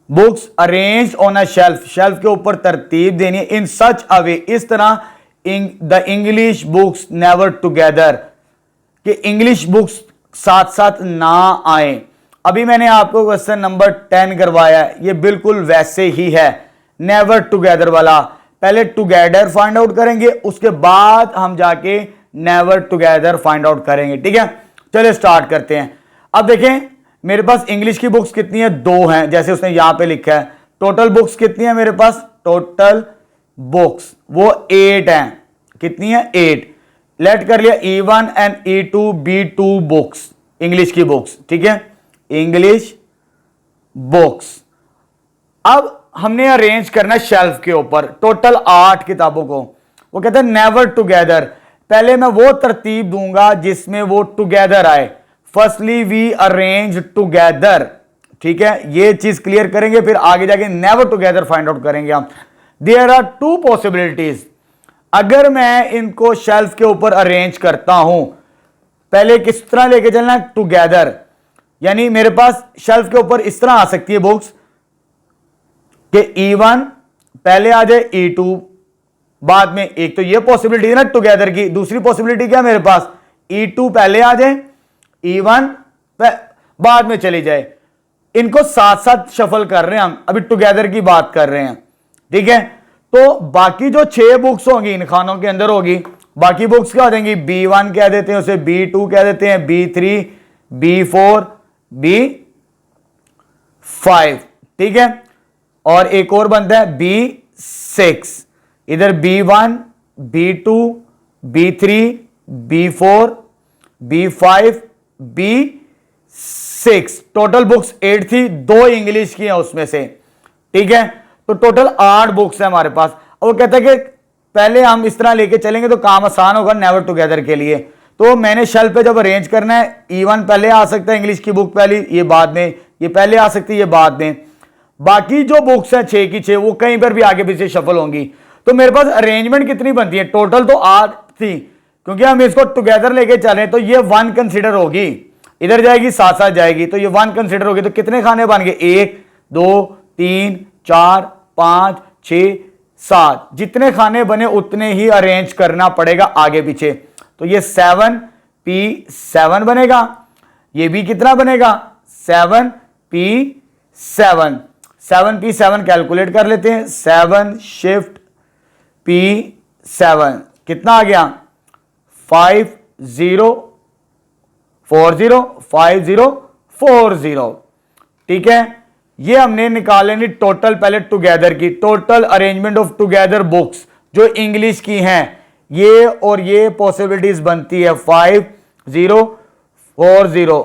Books arranged on a shelf, shelf के ऊपर तरतीब देनी है। इन सच अ वे, इस तरह the English books never together, कि इंग्लिश बुक्स साथ साथ ना आए। अभी मैंने आपको क्वेश्चन नंबर 10 करवाया, ये बिल्कुल वैसे ही है, नेवर टुगेदर वाला। पहले टुगेदर फाइंड आउट करेंगे, उसके बाद हम जाके नेवर टुगेदर फाइंड आउट करेंगे, ठीक है। चलिए स्टार्ट करते हैं। अब देखें मेरे पास इंग्लिश की बुक्स कितनी है, 2 हैं, जैसे उसने यहां पे लिखा है। टोटल बुक्स कितनी है मेरे पास, टोटल बुक्स वो 8 हैं। कितनी है? 8। लेट कर लिया E1 and E2 B2 books, English की बुक्स, ठीक है, इंग्लिश बुक्स। अब हमने अरेंज करना है शेल्फ के ऊपर टोटल 8 किताबों को। वो कहते हैं नेवर टुगेदर। पहले मैं वो तरतीब दूंगा जिसमें वो टुगेदर आए। फर्स्टली वी अरेंज टुगेदर, ठीक है, ये चीज क्लियर करेंगे, फिर आगे जाके नेवर टुगेदर फाइंड आउट करेंगे हम। There are 2 possibilities. अगर मैं इनको शेल्फ के ऊपर अरेंज करता हूं, पहले किस तरह लेके चलना है? टुगेदर, यानी मेरे पास शेल्फ के ऊपर इस तरह आ सकती है बुक्स कि E1 पहले आ जाए, E2 बाद में। एक तो ये पॉसिबिलिटी है ना टुगेदर की। दूसरी पॉसिबिलिटी क्या मेरे पास? E2 पहले आ जाए, E1 बाद में चली जाए। इनको साथ साथ शफल कर रहे हैं हम, अभी टुगेदर की बात कर रहे हैं, ठीक है। तो बाकी जो 6 बुक्स होंगी इन खानों के अंदर होगी, बाकी बुक्स क्या हो जाएंगी? B1 कह देते हैं उसे, B2 कह देते हैं, B3, B4, B5, ठीक है। और एक और बनता है B6। इधर B1, B2, B3, B4, B5, B6। Total books 8 थी, 2 इंग्लिश की हैं उसमें से, ठीक है। तो टोटल 8 बुक्स है हमारे पास। और वो कहता है कि पहले हम इस तरह लेके चलेंगे तो काम आसान होगा नेवर टुगेदर के लिए। तो मैंने शेल्फ पे जब अरेंज करना है, E1 पहले आ सकता है, इंग्लिश की बुक पहले, ये बाद में, ये पहले आ सकती है, ये बाद में। बाकी जो बुक्स हैं 6 की 6 वो कहीं पर भी आगे पीछे शफल होंगी। तो मेरे पास अरेंजमेंट कितनी बनती है? टोटल तो 8 थी, क्योंकि हम इसको टुगेदर लेके चल रहे हैं तो ये 1 कंसिडर होगी, इधर जाएगी साथ साथ जाएगी, तो ये 1 कंसिडर होगी। तो कितने खाने बन गए? 1 2 3 4 5 6 7। जितने खाने बने उतने ही अरेंज करना पड़ेगा आगे पीछे। तो ये 7P7 बनेगा, ये भी कितना बनेगा? 7P7। 7P7 कैलकुलेट कर लेते हैं। 7 शिफ्ट P7 कितना आ गया? 5040, 5040, ठीक है। ये हमने निकाल लेनी टोटल पहले टुगेदर की, total arrangement of together books जो इंग्लिश की हैं। ये और ये पॉसिबिलिटीज बनती है 5040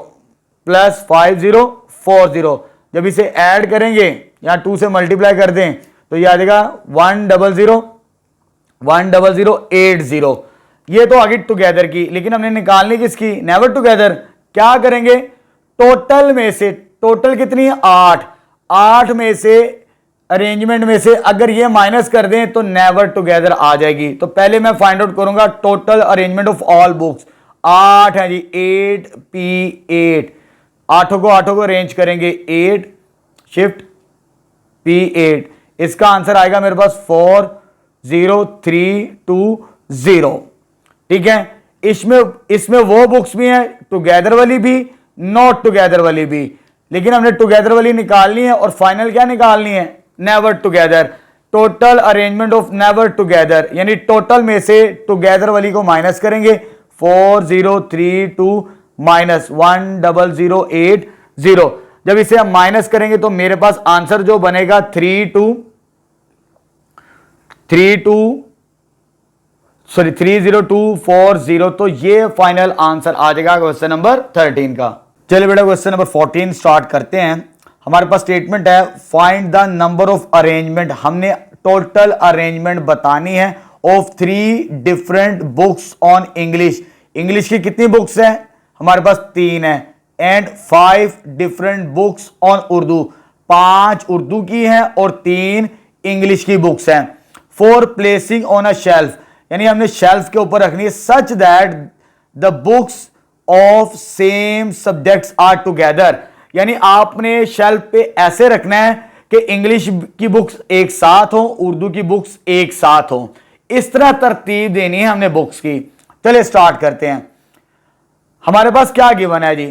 प्लस 5040। जब इसे ऐड करेंगे या 2 से मल्टीप्लाई कर दें तो ये आ जाएगा 100 ये तो आगे टुगेदर की। लेकिन हमने निकालनी किसकी? Never together. क्या करेंगे? टोटल में से, टोटल कितनी है? 8 में से अरेंजमेंट में से अगर ये माइनस कर दें तो नेवर टुगेदर आ जाएगी। तो पहले मैं फाइंड आउट करूंगा total arrangement of all books. 8 है जी, 8P8। 8 को अरेंज करेंगे, 8 शिफ्ट P8। इसका आंसर आएगा मेरे पास 40320, ठीक है। इसमें वो बुक्स भी हैं टुगेदर वाली भी, नॉट टुगेदर वाली भी, लेकिन हमने टुगेदर वाली निकालनी है और फाइनल क्या निकालनी है? Never together. Total arrangement of never together, यानी टोटल में से टुगेदर वाली को माइनस करेंगे। 4032 माइनस 10080। जब इसे हम माइनस करेंगे तो मेरे पास आंसर जो बनेगा 30240। तो ये फाइनल आंसर आ जाएगा क्वेश्चन नंबर 13 का। चलिए बेटा क्वेश्चन नंबर 14 स्टार्ट करते हैं। हमारे पास स्टेटमेंट है find the number of arrangement. हमने टोटल अरेंजमेंट बतानी है of 3 different books on English. English की कितनी बुक्स हैं? हमारे पास 3 है। And 5 different books on Urdu. 5 Urdu की हैं और 3 इंग्लिश की बुक्स हैं। For placing on a shelf, यानी हमने शेल्फ के ऊपर रखनी है such that the books of same subjects are together. यानी आपने शेल्फ पे ऐसे रखना है कि इंग्लिश की बुक्स एक साथ हो, उर्दू की बुक्स एक साथ हो। इस तरह तरतीब देनी है हमने बुक्स की। चलिए स्टार्ट करते हैं। हमारे पास क्या गिवन है जी?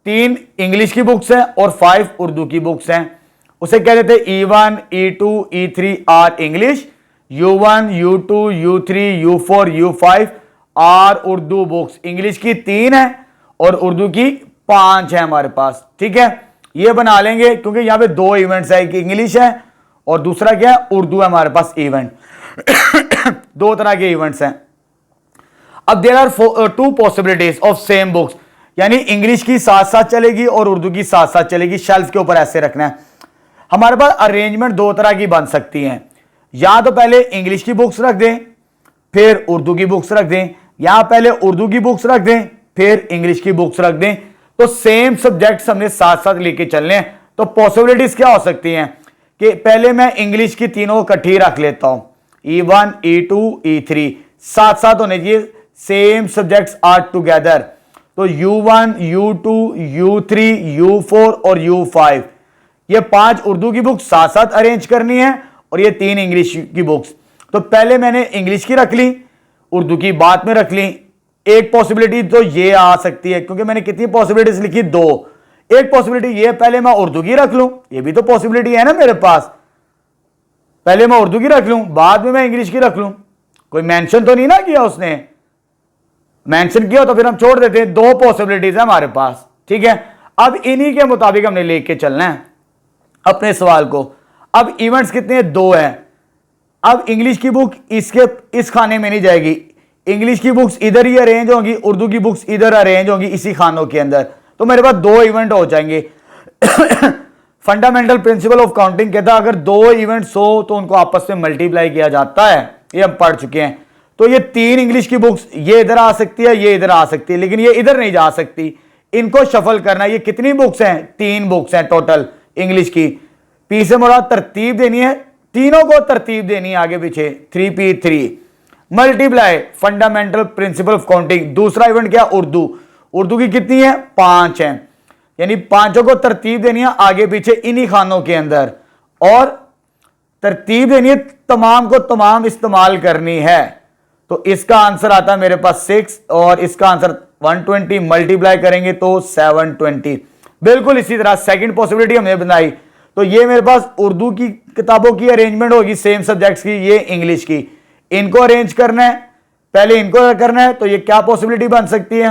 3 इंग्लिश की बुक्स हैं और 5 उर्दू की बुक्स हैं। उसे कह देते E1, E2, E3 are English, U1, U2, U3, U4, U5 are Urdu books. English की 3 है और उर्दू की 5 है हमारे पास, ठीक है। ये बना लेंगे क्योंकि यहां पे 2 इवेंट्स है, एक इंग्लिश है और दूसरा क्या है, उर्दू है हमारे पास इवेंट। दो तरह के इवेंट्स हैं। अब there are 2 possibilities of same books, यानी इंग्लिश की साथ साथ चलेगी और उर्दू की साथ साथ चलेगी। शेल्फ के ऊपर ऐसे रखना है। हमारे पास अरेंजमेंट दो तरह की बन सकती हैं, या तो पहले इंग्लिश की बुक्स रख दें फिर उर्दू की बुक्स रख दें, या पहले उर्दू की बुक्स रख दें फिर इंग्लिश की बुक्स रख दें। तो सेम सब्जेक्ट्स हमने साथ साथ लेके चलने हैं। तो पॉसिबिलिटीज क्या हो सकती हैं कि पहले मैं इंग्लिश की तीनों इकट्ठी रख लेता हूं, E1 E2 E3 साथ साथ होने चाहिए, सेम सब्जेक्ट्स आर टुगेदर। तो U1 U2 U3 U4 और U5 ये 5 उर्दू की बुक्स साथ साथ अरेंज करनी है और ये 3 इंग्लिश की बुक्स। तो पहले मैंने इंग्लिश की रख ली, उर्दू की बाद में रख ली। एक पॉसिबिलिटी तो ये आ सकती है, क्योंकि मैंने कितनी पॉसिबिलिटीज लिखी, 2। एक पॉसिबिलिटी ये पहले मैं उर्दू की रख लूं, ये भी तो पॉसिबिलिटी है ना मेरे पास। पहले मैं उर्दू की रख लूं बाद में मैं इंग्लिश की रख लूं। कोई मेंशन तो नहीं ना किया उसने, मेंशन किया तो फिर हम छोड़ देते हैं। 2 पॉसिबिलिटीज है हमारे पास, ठीक है। अब इन्हीं के मुताबिक हमने लेके चलना है अपने सवाल को। अब इवेंट्स कितने हैं, 2 हैं। अब इंग्लिश की बुक इस खाने में नहीं जाएगी, इंग्लिश की बुक्स इधर ही अरेंज होंगी, उर्दू की बुक्स इधर अरेंज होंगी इसी खानों के अंदर। तो मेरे पास 2 इवेंट हो जाएंगे। फंडामेंटल प्रिंसिपल ऑफ काउंटिंग कहता है अगर 2 इवेंट्स हो तो उनको आपस में मल्टीप्लाई किया जाता है, ये हम पढ़ चुके हैं। तो ये 3 इंग्लिश की बुक्स ये इधर आ सकती है, ये इधर आ सकती है, लेकिन ये इधर नहीं जा सकती। इनको शफल करना। ये कितनी बुक्स हैं, 3 बुक्स हैं टोटल इंग्लिश की। पी से मुराद तरतीब देनी है, तीनों को तरतीब देनी है आगे पीछे, 3P3 multiply fundamental principle of counting. दूसरा इवेंट क्या, उर्दू। उर्दू की कितनी है, 5 हैं, यानी 5 को तरतीब देनी है आगे पीछे इन्हीं खानों के अंदर, और तरतीब देनी है, तमाम को तमाम इस्तेमाल करनी है। तो इसका आंसर आता है मेरे पास 6 और इसका आंसर 120 मल्टीप्लाई करेंगे तो 720। बिल्कुल इसी तरह सेकंड पॉसिबिलिटी हमने बनाई। तो ये मेरे पास उर्दू की किताबों की अरेंजमेंट होगी सेम सब्जेक्ट्स की, ये इंग्लिश की। इनको अरेंज करना है, पहले इनको करना है। तो ये क्या पॉसिबिलिटी बन सकती है,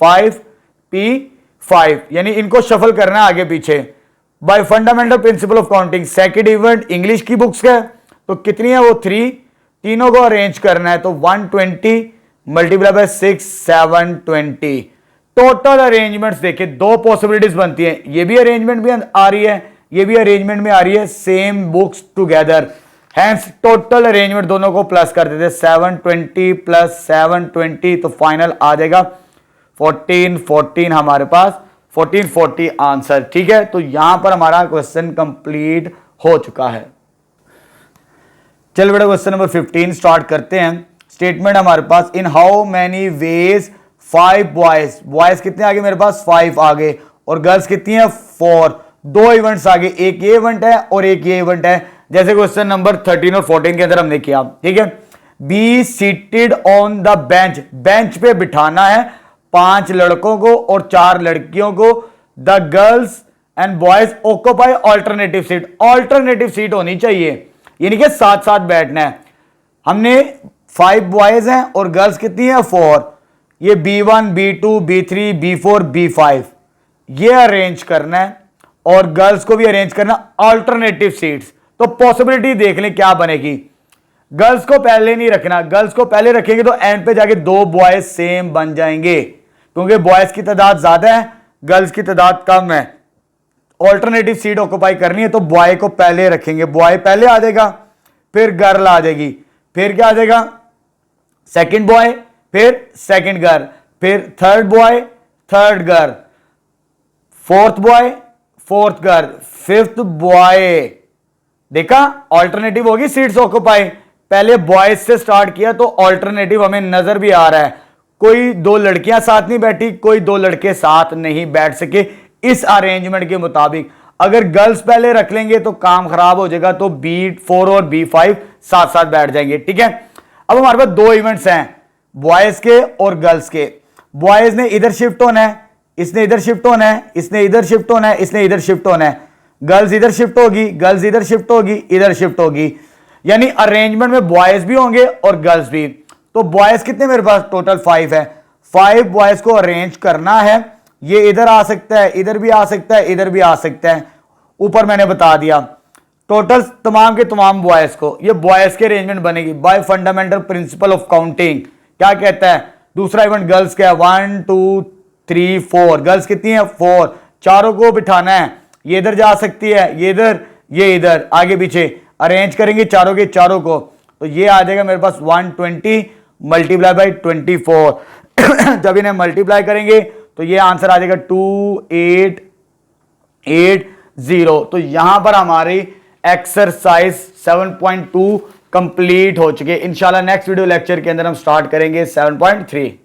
5P5, यानी इनको शफल करना है आगे पीछे bye fundamental principle of counting. Second event English की बुक्स का, तो कितनी है वो 3, तीनों को अरेंज करना है। तो 120 मल्टीप्लाई बाय 6 720। टोटल अरेंजमेंट्स देखिए 2 पॉसिबिलिटीज बनती हैं, ये भी अरेंजमेंट में आ रही है, ये भी अरेंजमेंट में आ रही है, same books together. Hence total arrangement दोनों को प्लस कर देते, 720 प्लस 720 तो फाइनल आ जाएगा 1440 हमारे पास 1440 आंसर, ठीक है। तो यहां पर हमारा क्वेश्चन कंप्लीट हो चुका है। चलो बेटा क्वेश्चन नंबर 15 स्टार्ट करते हैं। स्टेटमेंट हमारे पास, in how many ways 5 boys, boys कितने आगे मेरे पास 5 आगे, और गर्ल्स कितनी है 4। 2 इवेंट्स आगे, एक ये इवेंट है और एक ये इवेंट है, जैसे क्वेश्चन नंबर 13 और 14 के अंदर हमने किया, ठीक है। Be seated on the bench, bench पे बिठाना है 5 लड़कों को और 4 लड़कियों को। The girls and boys occupy alternative seat, alternative seat होनी चाहिए, यानी कि साथ साथ बैठना है। हमने 5 बॉयज हैं और गर्ल्स कितनी है 4। ये B1 B2 B3 B4 B5 ये अरेंज करना है और गर्ल्स को भी अरेंज करना ऑल्टरनेटिव सीट्स। तो पॉसिबिलिटी देख लें क्या बनेगी। गर्ल्स को पहले नहीं रखना, गर्ल्स को पहले रखेंगे तो एंड पे जाके 2 बॉयज सेम बन जाएंगे, क्योंकि बॉयज की तादाद ज्यादा है गर्ल्स की तादाद कम है। ऑल्टरनेटिव सीट ऑक्यूपाई करनी है तो बॉय को पहले रखेंगे, बॉय पहले आ जाएगा, फिर गर्ल आ जाएगी, फिर क्या आ जाएगा सेकंड बॉय, फिर सेकंड गर्ल, फिर third boy third girl, fourth boy fourth girl, fifth boy. देखा ऑल्टरनेटिव होगी सीट्स ऑक्यूपाई। पहले बॉयज से स्टार्ट किया तो ऑल्टरनेटिव हमें नजर भी आ रहा है, कोई 2 लड़कियां साथ नहीं बैठी, कोई 2 लड़के साथ नहीं बैठ सके इस अरेंजमेंट के मुताबिक। अगर गर्ल्स पहले रख लेंगे तो काम खराब हो जाएगा, तो B4 और B5 साथ साथ बैठ जाएंगे, ठीक है। अब हमारे पास 2 इवेंट्स हैं बॉयज के और गर्ल्स के। बॉयज ने इधर शिफ्ट होना है, इसने इधर शिफ्ट होना है, इसने इधर शिफ्ट होना है, इसने इधर शिफ्ट होना है। गर्ल्स इधर शिफ्ट होगी, गर्ल्स इधर शिफ्ट होगी, इधर शिफ्ट होगी, यानी अरेंजमेंट में बॉयज भी होंगे और गर्ल्स भी। तो बॉयज कितने मेरे पास टोटल 5 है, 5 बॉयज को अरेंज करना है। ये इधर आ सकता है, इधर भी आ सकता है, इधर भी आ सकता है, ऊपर मैंने बता दिया। टोटल तमाम के तमाम बॉयज को, ये बॉयज के अरेंजमेंट बनेगी bye fundamental principle of counting. क्या कहता है? दूसरा इवेंट गर्ल्स का है 1 2 3 4, गर्ल्स कितनी है 4, चारों को बिठाना है, ये इधर जा सकती है, ये इधर, ये इधर, आगे पीछे अरेंज करेंगे चारों के चारों को, तो ये आ जाएगा मेरे पास 120 मल्टीप्लाई बाई 24। जब इन्हें मल्टीप्लाई करेंगे तो ये आंसर आ जाएगा 2880। तो यहां पर हमारी एक्सरसाइज 7.2 कंप्लीट हो चुके। इंशाल्लाह नेक्स्ट वीडियो लेक्चर के अंदर हम स्टार्ट करेंगे 7.3।